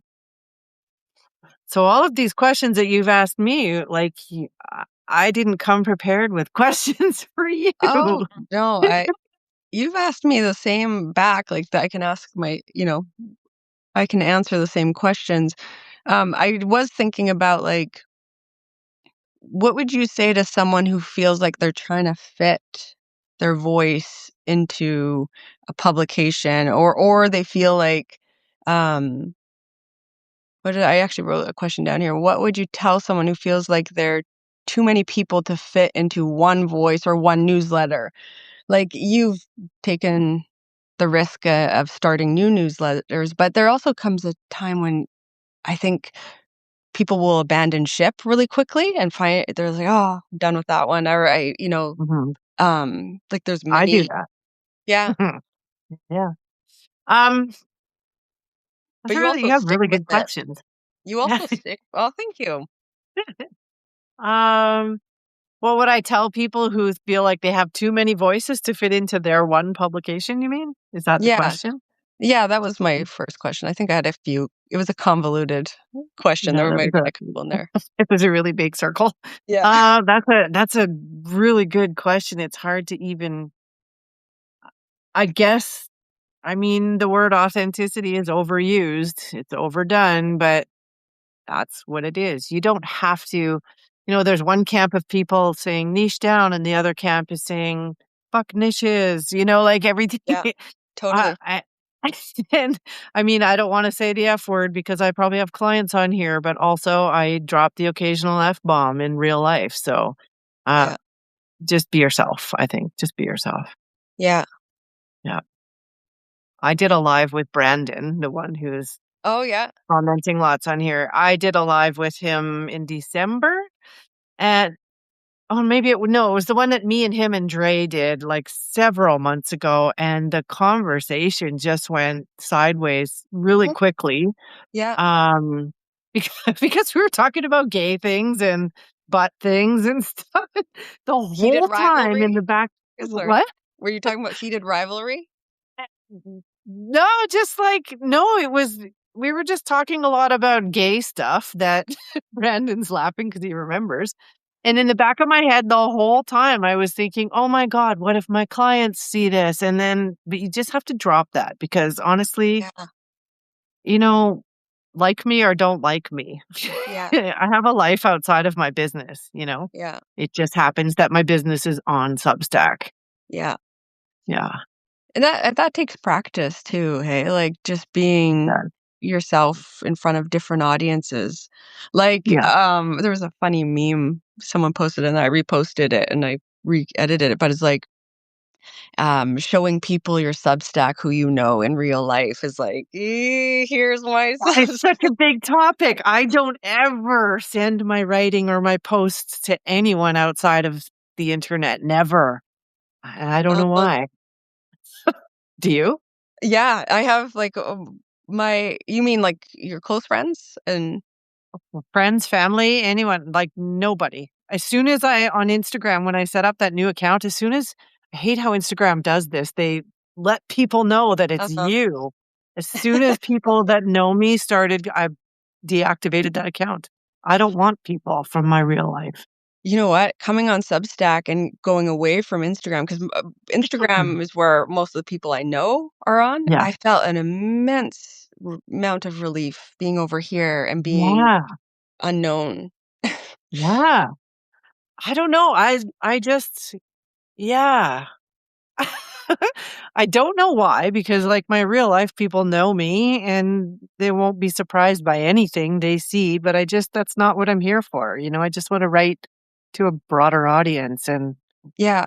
So all of these questions that you've asked me, like I didn't come prepared with questions for you. Oh, no, you've asked me the same back, like, that I can ask I can answer the same questions. I was thinking about, like, what would you say to someone who feels like they're trying to fit their voice into a publication or they feel like, um I actually wrote a question down here. What would you tell someone who feels like they're too many people to fit into one voice or one newsletter? Like, you've taken the risk of starting new newsletters, but there also comes a time when I think people will abandon ship really quickly and find they're like, "Oh, I'm done with that one." Or Mhm. like there's I do many. that. Yeah, Yeah. Um, but you have really good questions. You also stick Oh, thank you. Um, what would I tell people who feel like they have too many voices to fit into their one publication, you mean? Is that the Yeah. question? Yeah, that was my first question. I think I had a few. It was a convoluted question. Yeah, There that might was have been a couple in there. it was a really big circle. Yeah. That's a really good question. It's hard to even I guess I mean the word authenticity is overused. It's overdone, but that's what it is. You don't have to, there's one camp of people saying niche down and the other camp is saying fuck niches, like everything. Yeah, I, totally. I, and I mean, I don't want to say the F word because I probably have clients on here, but also I drop the occasional F bomb in real life. So, uh, Yeah. just be yourself, I think. Just be yourself. Yeah. Yeah. I did a live with Brandon, the one who's Oh, yeah. commenting lots on here. I did a live with him in December. And oh, maybe no, it was the one that me and him and Dre did like several months ago. And the conversation just went sideways really Mhm. quickly. Yeah. Um, because we were talking about gay things and butt things and stuff the Heated whole time in rivalry? the back. Sorry. What? Were you talking about heated rivalry? No, just like no, it was we were just talking a lot about gay stuff that Brandon's laughing because he remembers. And in the back of my head the whole time I was thinking, "Oh my god, what if my clients see this?" But you just have to drop that because honestly, Yeah. you know, like me or don't like me. Yeah. I have a life outside of my business, you know? Yeah. It just happens that my business is on Substack. Yeah. Yeah. And that takes practice too, hey? Like, just It being does. yourself in front of different audiences. Like, Yeah. there was a funny meme someone posted and I reposted it and I re-edited it, but it's like, showing people your Substack who you know in real life is like, here's my It's Substack." such a big topic. I don't ever send my writing or my posts to anyone outside of the internet. Never. I don't know Uh, why. Do you? yeah, I have like you mean like your close friends? And Friends, family, anyone, like nobody. As soon as on Instagram, when I set up that new account, as soon as I hate how Instagram does this, they let people know that it's uh-huh. you. As soon as people that know me started, I deactivated that account. I don't want people from my real life. You know what? Coming on Substack and going away from Instagram, because Mm. Instagram is where most of the people I know are on. Yeah. I felt an immense amount of relief being over here and being Yeah. unknown. Yeah. I don't know. I just yeah. I don't know why, because like my real life people know me and they won't be surprised by anything they see, but I just that's not what I'm here for. You know, I just want to write to a broader audience and Yeah.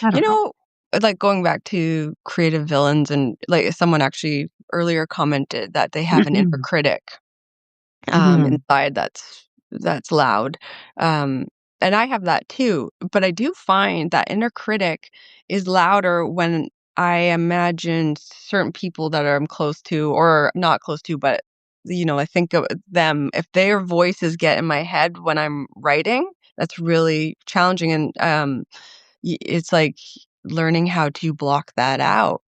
I You don't know. know, like going back to creative villains, and like someone actually earlier commented that they have an inner critic Mhm. inside that's loud. Um, and I have that too, but I do find that inner critic is louder when I imagine certain people that I'm close to or not close to, but I think of them. If their voices get in my head when I'm writing, that's really challenging. And it's like learning how to block that out,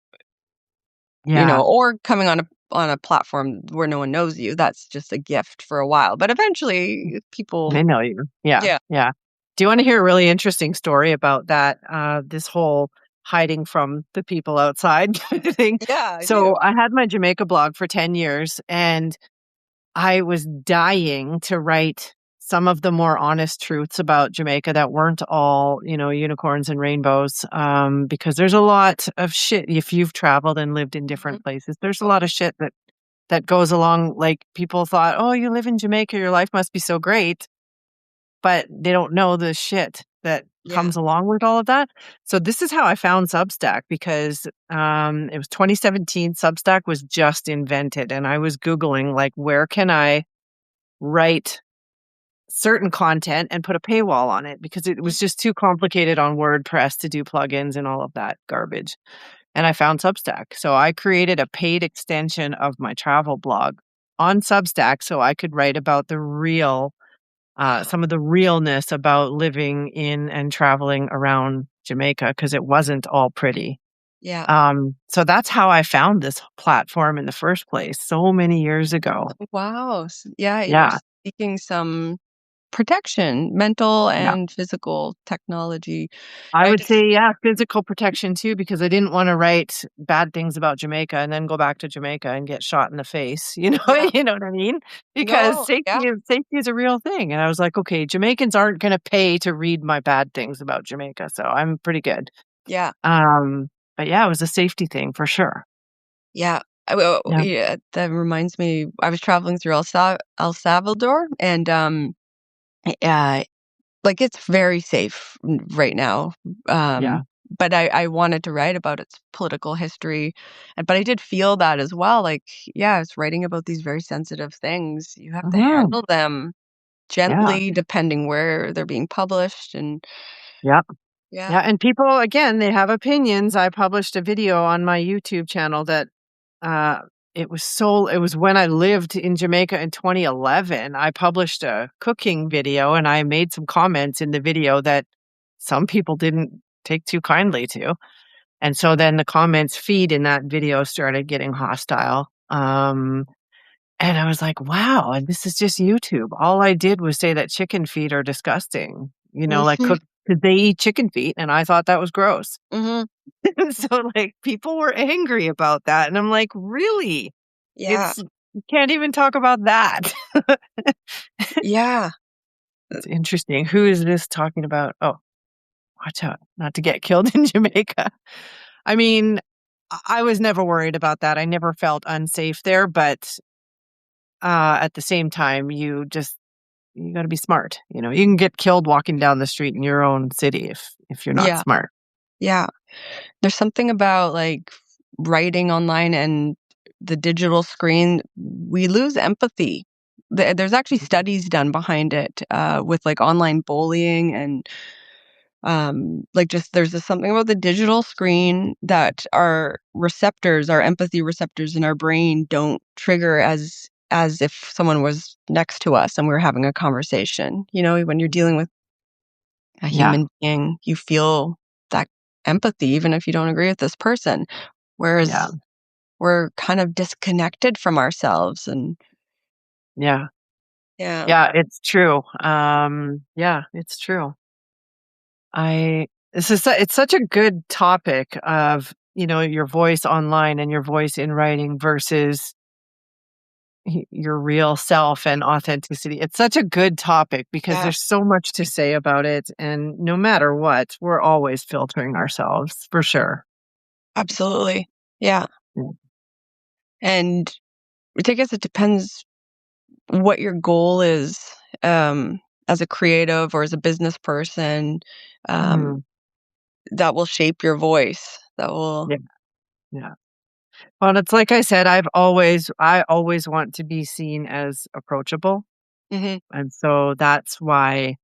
Yeah. or coming on a platform where no one knows you. That's just a gift for a while, but eventually people. I know you. Yeah. Yeah. Yeah. Do you want to hear a really interesting story about that this whole hiding from the people outside kind of thing? Yeah, I So, do. I had my Jamaica blog for 10 years and I was dying to write some of the more honest truths about Jamaica that weren't all, unicorns and rainbows. Because there's a lot of shit if you've traveled and lived in Mhm. different places. There's a Oh, lot of shit that goes along. Like people thought, oh, you live in Jamaica, your life must be so great, but they don't know the shit that yeah. comes along with all of that. So this is how I found Substack because it was 2017. Substack was just invented, and I was Googling like, where can I write certain content and put a paywall on it because it was Mhm. just too complicated on WordPress to do plugins and all of that garbage. And I found Substack. So I created a paid extension of my travel blog on Substack so I could write about some of the realness about living in and traveling around Jamaica because it wasn't all pretty. Yeah. So that's how I found this platform in the first place so many years ago. Wow. Yeah, you're Yeah. seeking some protection, mental Yeah. and physical technology. I I would just say, yeah, physical protection too, because I didn't want to write bad things about Jamaica and then go back to Jamaica and get shot in the face. Yeah. You know what I mean? Because No, yeah. safety is a real thing. And I was like, okay, Jamaicans aren't going to pay to read my bad things about Jamaica, so I'm pretty good. Yeah. Um, but yeah, it was a safety thing for sure. Yeah. Well, Yeah. yeah, that reminds me, I was traveling through El Salvador, and uh like, it's very safe right now, Yeah. but I wanted to write about its political history, but I did feel that as well, like, yeah, it's writing about these very sensitive things. You have to Mhm. handle them Yeah. gently depending where they're being published, and Yeah. yeah. Yeah. And people, again, they have opinions. I published a video on my YouTube channel that Uh, it was when I lived in Jamaica in 2011. I published a cooking video and I made some comments in the video that some people didn't take too kindly to. And so then the comments feed in that video started getting hostile. And I was like, wow, and this is just YouTube. All I did was say that chicken feet are disgusting. Like Mhm, cook, did they eat chicken feet? And I thought that was gross. mhm. So like people were angry about that. And I'm like, really? Yeah. It's You can't even talk about that. Yeah. It's interesting. Who is this talking about? Oh, watch out not to get killed in Jamaica. I mean, I was never worried about that. I never felt unsafe there, but at the same time, you got to be smart. You know, you can get killed walking down the street in your own city if you're not Yeah. smart. Yeah. There's something about, like, writing online and the digital screen, we lose empathy. There's actually studies done behind it, with, like, online bullying and, like, just there's just something about the digital screen that our receptors, our empathy receptors in our brain don't trigger as if someone was next to us and we were having a conversation. You know, when you're dealing with a Yeah, human being, you feel that empathy even if you don't agree with this person. yeah, Whereas we're kind of disconnected from ourselves and yeah, yeah. yeah. It's true. Yeah, it's true. I it's such a good topic of your voice online and your voice in writing versus your real self and authenticity. It's such a good topic because Yeah, there's so much to say about it, and no matter what, we're always filtering ourselves for sure. absolutely. Yeah. Yeah. And I guess it depends what your goal is, um, as a creative or as a business person, um, Mhm. that will shape your voice. That will Yeah, yeah. Well, it's like I said, I always want to be seen as approachable, Mhm. and so that's why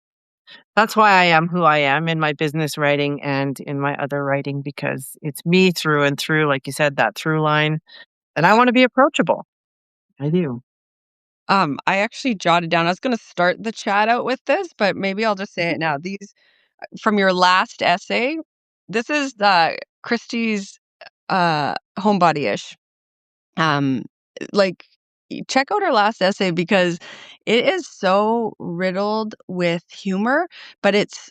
I am who I am in my business writing and in my other writing because it's me through and through, like you said, that through line, and I Yeah. wanna be approachable. I do. I actually jotted down I was gonna start the chat out with this, but maybe I'll just say it now. These from your last essay, this is the Kristi's, HomeBody-ish. Um, like, check out her last essay because it is so riddled with humor, but it's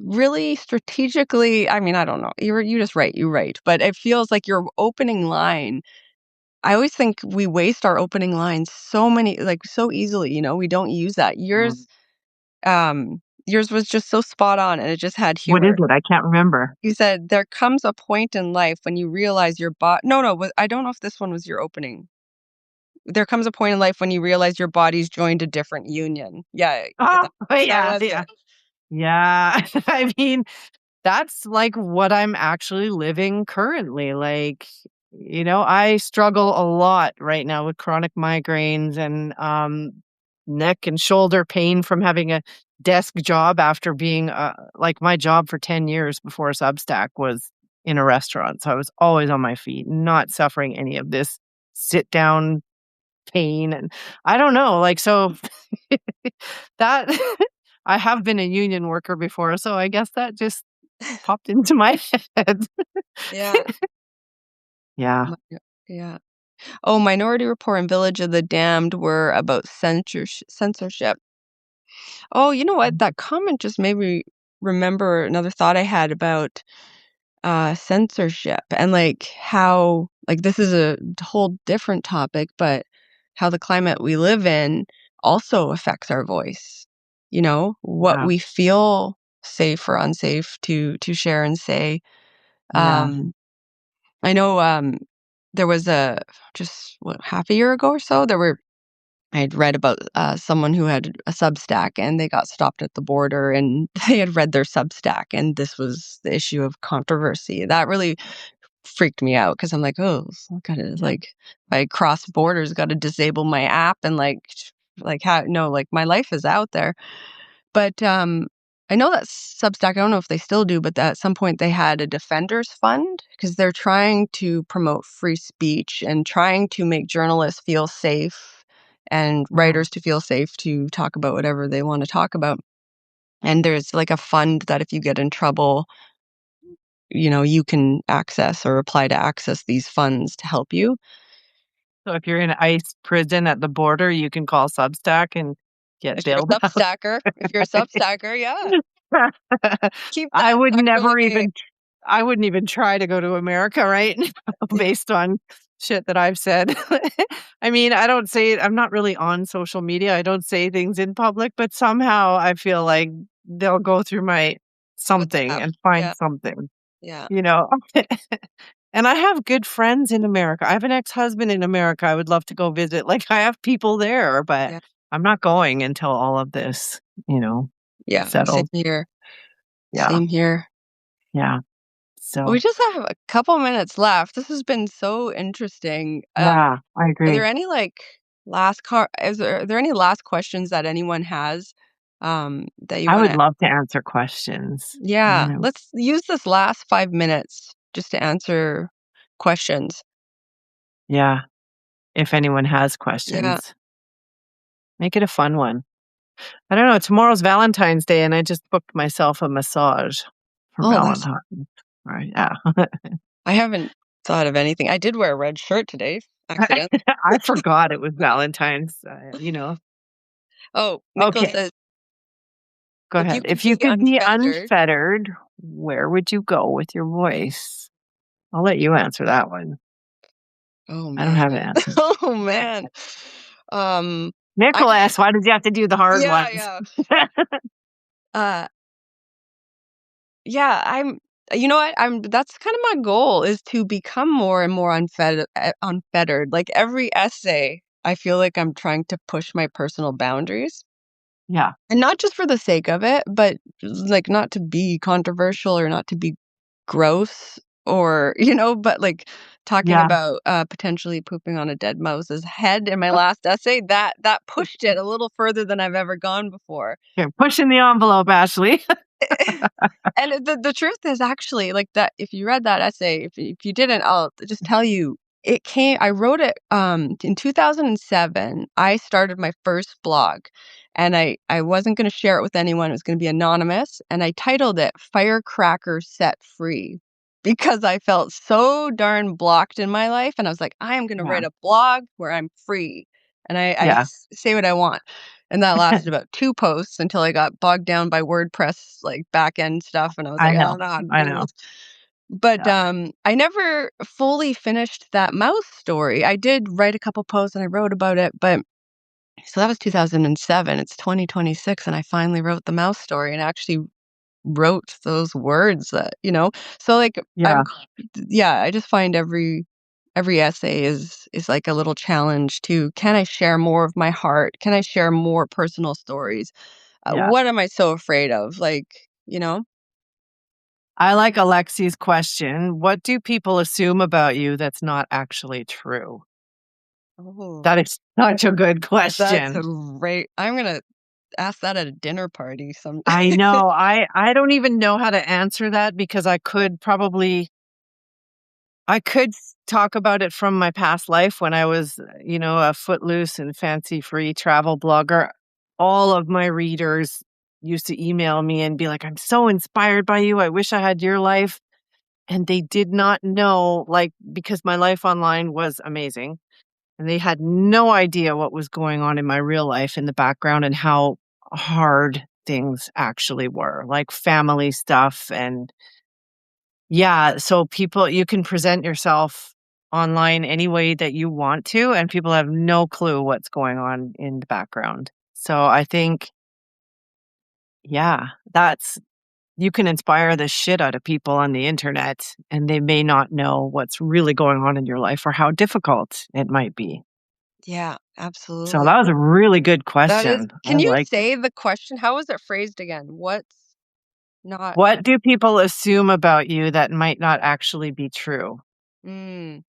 really strategically I mean, I don't know. You just write, you write, but it feels like your opening line I always think we waste our opening lines so easily, we don't use that. Um, Yours was just so spot on and it just had what is humor. it? I can't remember. You said, "There comes a point in life when you realize your body." No, I don't know if this one was your opening. "There comes a point in life when you realize your body's joined a different union." Yeah, Oh, that yeah, was yeah. it. Yeah. I mean, that's, like, what I'm actually living currently, like, I struggle a lot right now with chronic migraines and, neck and shoulder pain from having a desk job after being, like, my job for 10 years before Substack was in a restaurant, so I was always on my feet, not suffering any of this sit-down pain, and I don't know, like, so that I have been a union worker before, so I guess that just popped into my head. Yeah. Yeah. Mi yeah. Oh, Minority Report and Village of the Damned were about censorship. Oh, you know what? That comment just made me remember another thought I had about censorship and like how like this is a whole different topic, but how the climate we live in also affects our voice. What Yeah, we feel safe or unsafe to share and say. yeah, Um, I know there was a just half a year ago or so there were I had read about someone who had a Substack and they got stopped at the border and they had read their Substack and this was the issue of controversy. That really freaked me out because I'm like, oh, so gotta like if I cross borders, got to disable my app and like how no, like my life is out there. But I know that Substack. I don't know if they still do, but at some point they had a defenders fund because they're trying to promote free speech and trying to make journalists feel safe and mhm. writers to feel safe to talk about whatever they want to talk about. And there's like a fund that if you get in trouble, you can access or apply to access these funds to help you. So if you're in ICE prison at the border, you can call Substack and get If you're bailed a out. Substacker, yeah, keep I that would tucked never away. even I wouldn't even try to go to America right now based on shit that I've said. I mean, I don't say it. I'm not really on social media. I don't say things in public, but somehow I feel like they'll go through my something WhatsApp. and find Yeah. something, Yeah. you know. And I have good friends in America. I have an ex-husband in America I would love to go visit. Like, I have people there, but Yeah. I'm not going until all of this, Yeah. Same settles. here. Yeah, Same here. yeah. We So, just have a couple minutes left. This has been so interesting. yeah, I Are there agree. any like are there any last questions that anyone has that you I want would to love to answer questions. Yeah, let's use this last 5 minutes just to answer questions. Yeah, if anyone has Yeah. questions, make it a fun one. I don't know. Tomorrow's Valentine's Day, and I just booked myself a massage for Oh, that's Valentine's. Right? Yeah, I haven't thought of anything. I did wear a red shirt today, accident. I forgot it was Valentine's. Oh, Nicholas Okay, says go if ahead. you could If you be could be unfettered. unfettered, where would you go with your voice? I'll let you answer that one. Oh I don't man. have an answer. Oh man. Um I just Nicholas, why did you have to do the hard yeah, ones? yeah. Uh Yeah, I'm you know what? I'm that's kind of my goal is to become more and more unfettered. Like every essay, I feel like I'm trying to push my personal boundaries. Yeah, And not just for the sake of it, but like not to be controversial or not to be gross or, but like talking yeah. about potentially pooping on a dead mouse's head in my last essay, that pushed it a little further than I've ever gone before. You're pushing the envelope, Ashley. And the truth is actually like that if you read that essay, if you didn't, I'll just tell you I wrote it in 2007. I started my first blog and I wasn't going to share it with anyone. It was going to be anonymous and I titled it Firecracker Set Free because I felt so darn blocked in my life and I was like I am going to Yeah, write a blog where I'm free and yeah. say what I want. And that lasted about 2 posts until I got bogged down by WordPress, like, back-end stuff, and I was I like, "Oh, know, no, I'm I doing know. this." But, Yeah, I never fully finished that mouse story. I did write a couple posts and I wrote about it, but so that was 2007. It's 2026, and I finally wrote the mouse story and actually wrote those words that. So, like, yeah, yeah, I just find every essay is like a little challenge to, can I share more of my heart? Can I share more personal stories? yeah. What am I so afraid of? Like. I like Alexi's question. What do people assume about you that's not actually true? Oh, That is such a good that's a question. great. I'm gonna ask that at a dinner party some. I know. I don't even know how to answer that because I could talk about it from my past life when I was, a footloose and fancy free travel blogger. All of my readers used to email me and be like, "I'm so inspired by you. I wish I had your life." And they did not know, like, because my life online was amazing, and they had no idea what was going on in my real life in the background and how hard things actually were, like family stuff. And yeah, so people, you can present yourself online any way that you want to, and people have no clue what's going on in the background. So I think, yeah, you can inspire the shit out of people on the internet, and they may not know what's really going on in your life or how difficult it might be. Yeah, So absolutely. that was a really good That is. question. I Can you liked it. say the question? How was it phrased again? What's not? What do people assume about you that might not actually be true? Mm.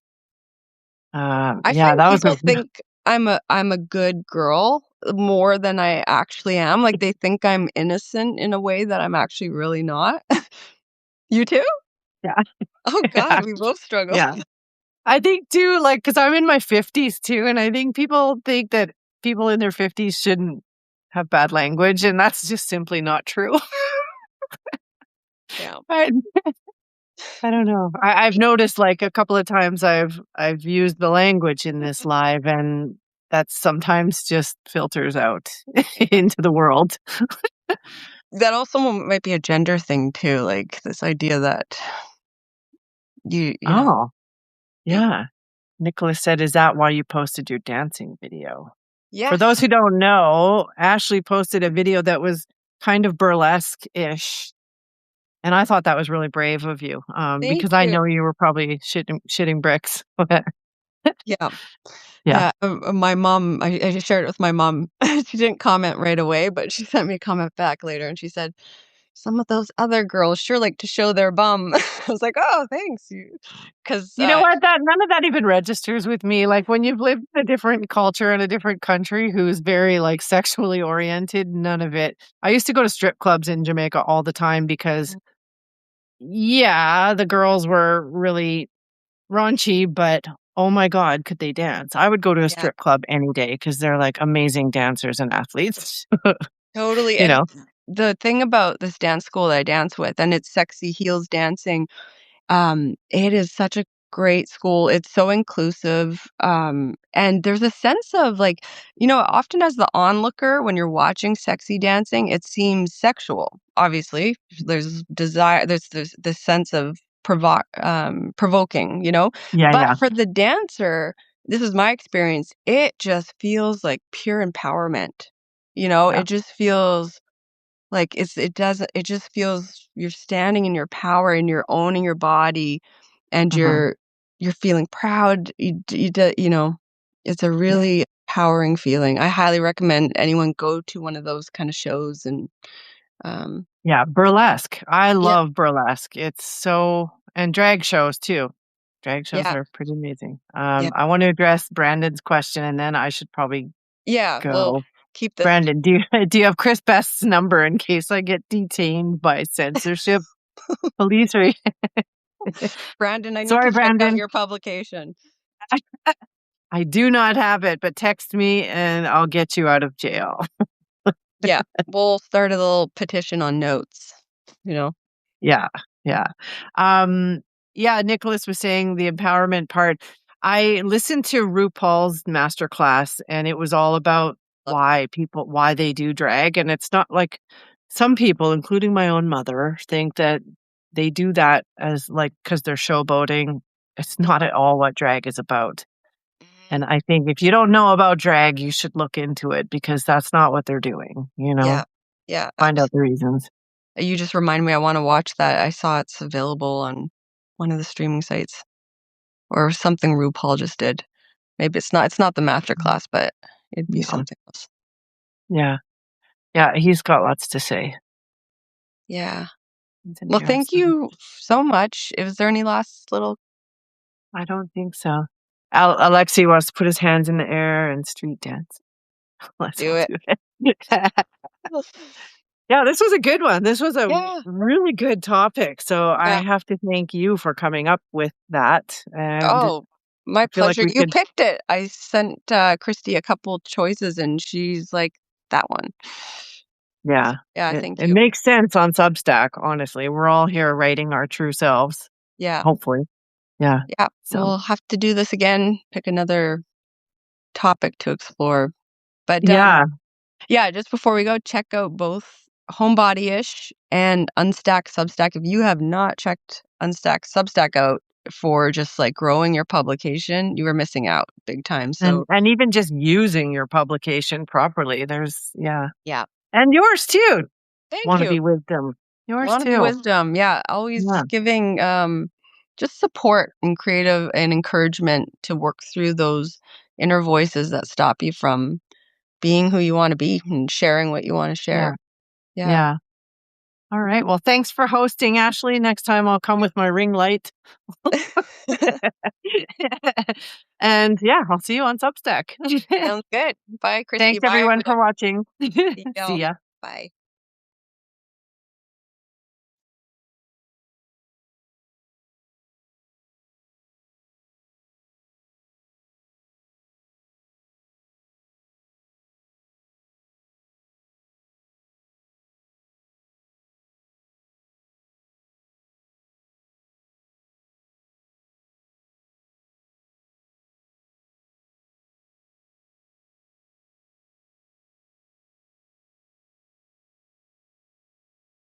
I Yeah, find that was a people think I'm a good girl more than I actually am. Like they think I'm innocent in a way that I'm actually really not. You too? yeah, Oh God, yeah, we both struggle. yeah. I think too, like, because I'm in my 50s too, and I think people think that people in their 50s shouldn't have bad language, and that's just simply not true. Yeah. I I don't know. I've noticed, like, a couple of times I've used the language in this live, and that sometimes just filters out Yeah. into the world. That also might be a gender thing too, like this idea that you know, Oh, y- yeah. Nicholas said, "Is that why you posted your dancing video?" For those Yes. who don't know, Ashley posted a video that was kind of burlesque-ish, and I thought that was really brave of you, Thank because I you. know you were probably shitting bricks. Yeah. Yeah. Yeah, my mom, I just shared it with my mom. She didn't comment right away, but she sent me a comment back later, and she said, "Some of those other girls sure like to show their bum." I was like, "Oh, thanks, you," 'cause, You know what? That none of that even registers with me. Like, when you've lived in a different culture in a different country who's very, like, sexually oriented, none of it. I used to go to strip clubs in Jamaica all the time because, yeah, the girls were really raunchy, but, oh my god, could they dance. I would go to a yeah, strip club any day because 'cause they're, like, amazing dancers and athletes, totally, you and know? the thing about this dance school that I dance with, and it's sexy heels dancing. It is such a great school. It's so inclusive. And there's a sense of like, often as the onlooker, when you're watching sexy dancing, it seems sexual. Obviously, there's desire, there's this sense of provoking, Yeah, But yeah, for the dancer, this is my experience, it just feels like pure empowerment. yeah. It just feels like it just feels you're standing in your power and you're owning your body and Mhm. you're feeling proud. It's a Yeah. really empowering feeling. I highly recommend anyone go to one of those kind of shows and um Yeah, burlesque. I yeah, love burlesque. It's so and drag shows too. Drag shows yeah, are pretty amazing. yeah. I want to address Brandon's question, and then I should probably Yeah, we'll go. keep this. Brandon, do you do you have Chris Best's number in case I get detained by censorship police? Or Brandon, I need to sorry, check out Brandon, your publication. I do not have it, but text me and I'll get you out of jail. Yeah, we'll start a little petition on notes, you know. Yeah, yeah. Um, yeah, Nicholas was saying the empowerment part. I listened to RuPaul's masterclass, and it was all about Love why they do drag, and it's not like some people, including my own mother, think that they do that as like because they're showboating. It's not at all what drag is about. Mhm. And I think if you don't know about drag, you should look into it because that's not what they're doing, Yeah. Yeah, Find out the absolutely. reasons. You just remind me I wanna watch that. I saw it's available on one of the streaming sites or something RuPaul just did. Maybe it's not the master Mhm. class, but it'd be Yeah. something else. Yeah. Yeah, he's got lots to say. Yeah. It's Well, thank interesting. you so much. Is there any last little I don't think so. Alexei wants to put his hands in the air and street dance. Let's do all it? do it. Yeah, this was a good one. This was a Yeah. really good topic. So I Yeah. have to thank you for coming up with that. And Oh, my I feel like pleasure. we You could, picked it. I sent, Christy a couple choices, and she's like, "That one." yeah, Yeah, thank it you. makes sense on Substack, honestly. We're all here writing our true selves, Yeah. hopefully. Yeah. Yeah. So, We'll have to do this again, pick another topic to explore. But, yeah. yeah, just before we go, check out both HomeBody-ish and Unstack Substack. If you have not checked Unstack Substack out for just, like, growing your publication, you are missing out big time. So, And even just using your publication properly, yeah. yeah. And yours too. Thank Wanna you. Be Wisdom. Yours Wanna be too. wisdom. Yeah, always Yeah, giving, just support and creative and encouragement to work through those inner voices that stop you from being who you wanna be and sharing what you wanna yeah, share. Yeah. yeah. Alright, well, thanks for hosting, Ashley. Next time I'll come with my ring light. And, yeah, I'll see you on Substack. Sounds good. Bye, Christy. Thanks Bye, everyone everyone. for watching. See See y'all. ya. Bye.